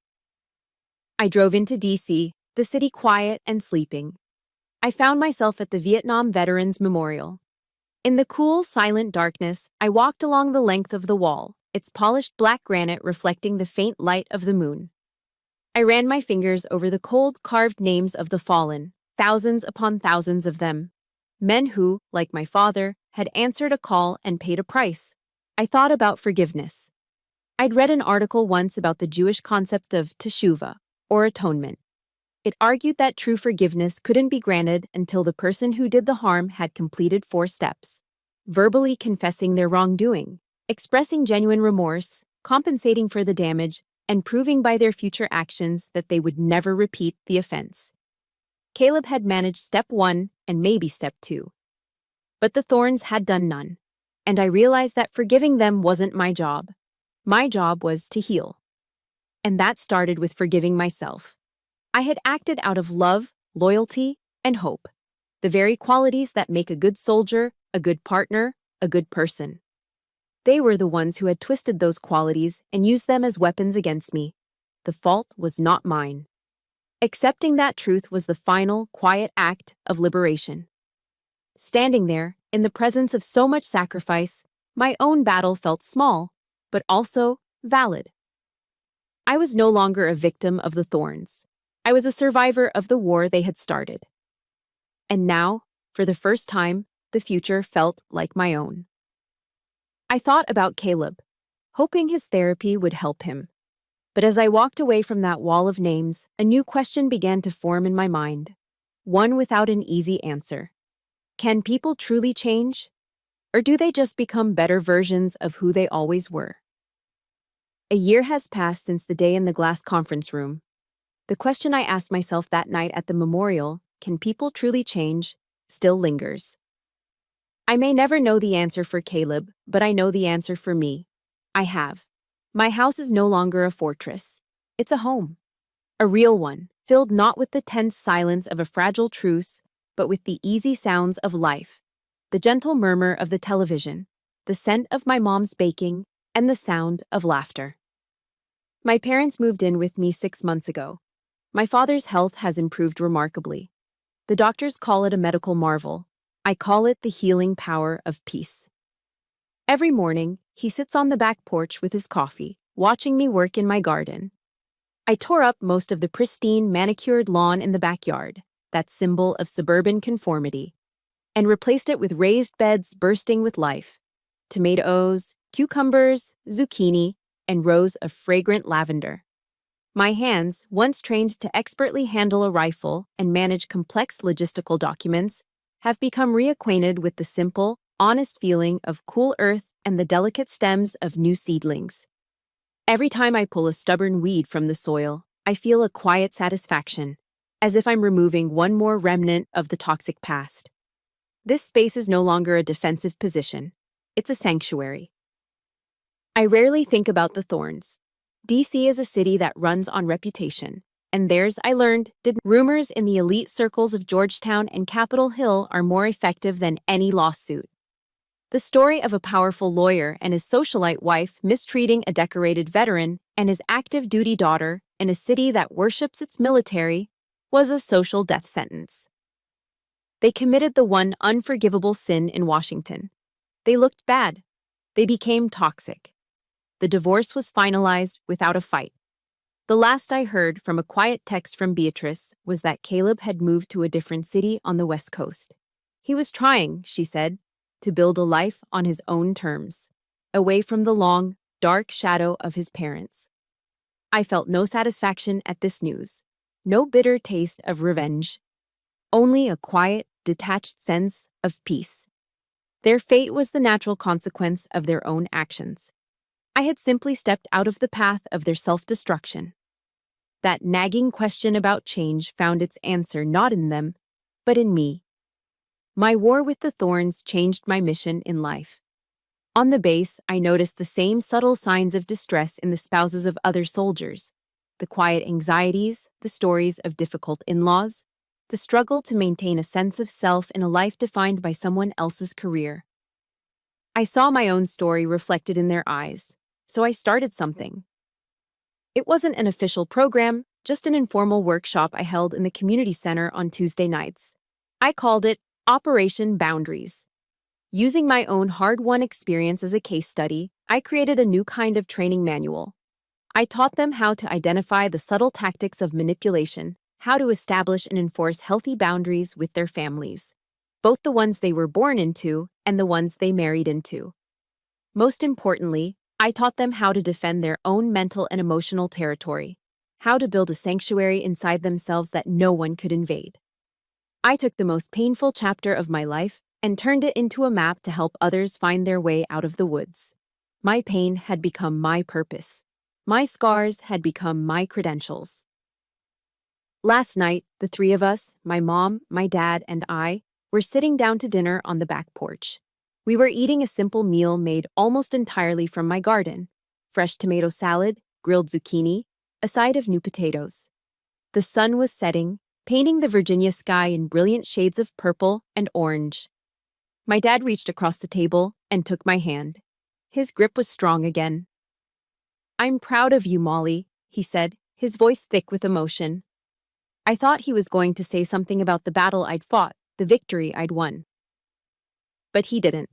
I drove into D.C., the city quiet and sleeping. I found myself at the Vietnam Veterans Memorial. In the cool, silent darkness, I walked along the length of the wall, its polished black granite reflecting the faint light of the moon. I ran my fingers over the cold, carved names of the fallen, thousands upon thousands of them. Men who, like my father, had answered a call and paid a price. I thought about forgiveness. I'd read an article once about the Jewish concept of teshuvah, or atonement. It argued that true forgiveness couldn't be granted until the person who did the harm had completed 4 steps: verbally confessing their wrongdoing, expressing genuine remorse, compensating for the damage, and proving by their future actions that they would never repeat the offense. Caleb had managed step 1 and maybe step 2. But the Thorns had done none, and I realized that forgiving them wasn't my job. My job was to heal. And that started with forgiving myself. I had acted out of love, loyalty, and hope, the very qualities that make a good soldier, a good partner, a good person. They were the ones who had twisted those qualities and used them as weapons against me. The fault was not mine. Accepting that truth was the final, quiet act of liberation. Standing there, in the presence of so much sacrifice, my own battle felt small, but also valid. I was no longer a victim of the thorns. I was a survivor of the war they had started. And now, for the first time, the future felt like my own. I thought about Caleb, hoping his therapy would help him. But as I walked away from that wall of names, a new question began to form in my mind, one without an easy answer. Can people truly change? Or do they just become better versions of who they always were? A year has passed since the day in the glass conference room. The question I asked myself that night at the memorial, can people truly change, still lingers. I may never know the answer for Caleb, but I know the answer for me. I have. My house is no longer a fortress. It's a home. A real one, filled not with the tense silence of a fragile truce, but with the easy sounds of life. The gentle murmur of the television, the scent of my mom's baking, and the sound of laughter. My parents moved in with me 6 months ago. My father's health has improved remarkably. The doctors call it a medical marvel. I call it the healing power of peace. Every morning, he sits on the back porch with his coffee, watching me work in my garden. I tore up most of the pristine, manicured lawn in the backyard, that symbol of suburban conformity, and replaced it with raised beds bursting with life. Tomatoes, cucumbers, zucchini, and rows of fragrant lavender. My hands, once trained to expertly handle a rifle and manage complex logistical documents, have become reacquainted with the simple, honest feeling of cool earth and the delicate stems of new seedlings. Every time I pull a stubborn weed from the soil, I feel a quiet satisfaction, as if I'm removing one more remnant of the toxic past. This space is no longer a defensive position. It's a sanctuary. I rarely think about the thorns. DC is a city that runs on reputation, and theirs, I learned, did. Rumors in the elite circles of Georgetown and Capitol Hill are more effective than any lawsuit. The story of a powerful lawyer and his socialite wife mistreating a decorated veteran and his active duty daughter in a city that worships its military was a social death sentence. They committed the one unforgivable sin in Washington. They looked bad. They became toxic. The divorce was finalized without a fight. The last I heard from a quiet text from Beatrice was that Caleb had moved to a different city on the West Coast. He was trying, she said, to build a life on his own terms, away from the long, dark shadow of his parents. I felt no satisfaction at this news, no bitter taste of revenge, only a quiet, detached sense of peace. Their fate was the natural consequence of their own actions. I had simply stepped out of the path of their self-destruction. That nagging question about change found its answer not in them, but in me. My war with the thorns changed my mission in life. On the base, I noticed the same subtle signs of distress in the spouses of other soldiers, the quiet anxieties, the stories of difficult in-laws, the struggle to maintain a sense of self in a life defined by someone else's career. I saw my own story reflected in their eyes, so I started something. It wasn't an official program, just an informal workshop I held in the community center on Tuesday nights. I called it Operation Boundaries. Using my own hard-won experience as a case study, I created a new kind of training manual. I taught them how to identify the subtle tactics of manipulation, how to establish and enforce healthy boundaries with their families, both the ones they were born into and the ones they married into. Most importantly, I taught them how to defend their own mental and emotional territory, how to build a sanctuary inside themselves that no one could invade. I took the most painful chapter of my life and turned it into a map to help others find their way out of the woods. My pain had become my purpose. My scars had become my credentials. Last night, the three of us, my mom, my dad, and I, were sitting down to dinner on the back porch. We were eating a simple meal made almost entirely from my garden: fresh tomato salad, grilled zucchini, a side of new potatoes. The sun was setting, painting the Virginia sky in brilliant shades of purple and orange. My dad reached across the table and took my hand. His grip was strong again. "I'm proud of you, Molly," he said, his voice thick with emotion. I thought he was going to say something about the battle I'd fought, the victory I'd won. But he didn't.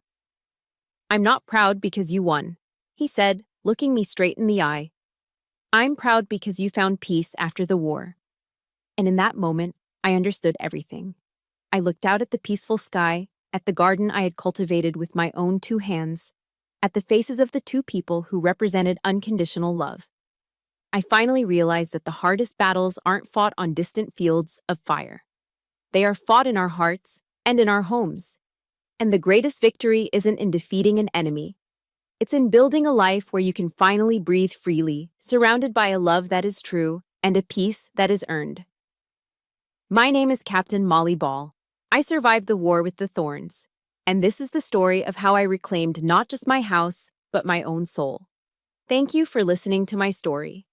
"I'm not proud because you won," he said, looking me straight in the eye. "I'm proud because you found peace after the war." And in that moment, I understood everything. I looked out at the peaceful sky, at the garden I had cultivated with my own 2 hands, at the faces of the 2 people who represented unconditional love. I finally realized that the hardest battles aren't fought on distant fields of fire. They are fought in our hearts and in our homes. And the greatest victory isn't in defeating an enemy. It's in building a life where you can finally breathe freely, surrounded by a love that is true and a peace that is earned. My name is Captain Molly Ball. I survived the war with the thorns. And this is the story of how I reclaimed not just my house, but my own soul. Thank you for listening to my story.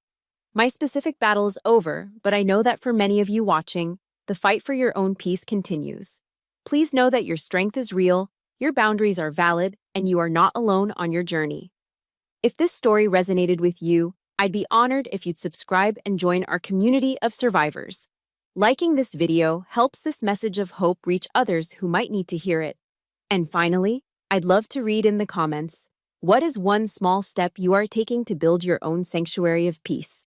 My specific battle is over, but I know that for many of you watching, the fight for your own peace continues. Please know that your strength is real, your boundaries are valid, and you are not alone on your journey. If this story resonated with you, I'd be honored if you'd subscribe and join our community of survivors. Liking this video helps this message of hope reach others who might need to hear it. And finally, I'd love to read in the comments, what is one small step you are taking to build your own sanctuary of peace?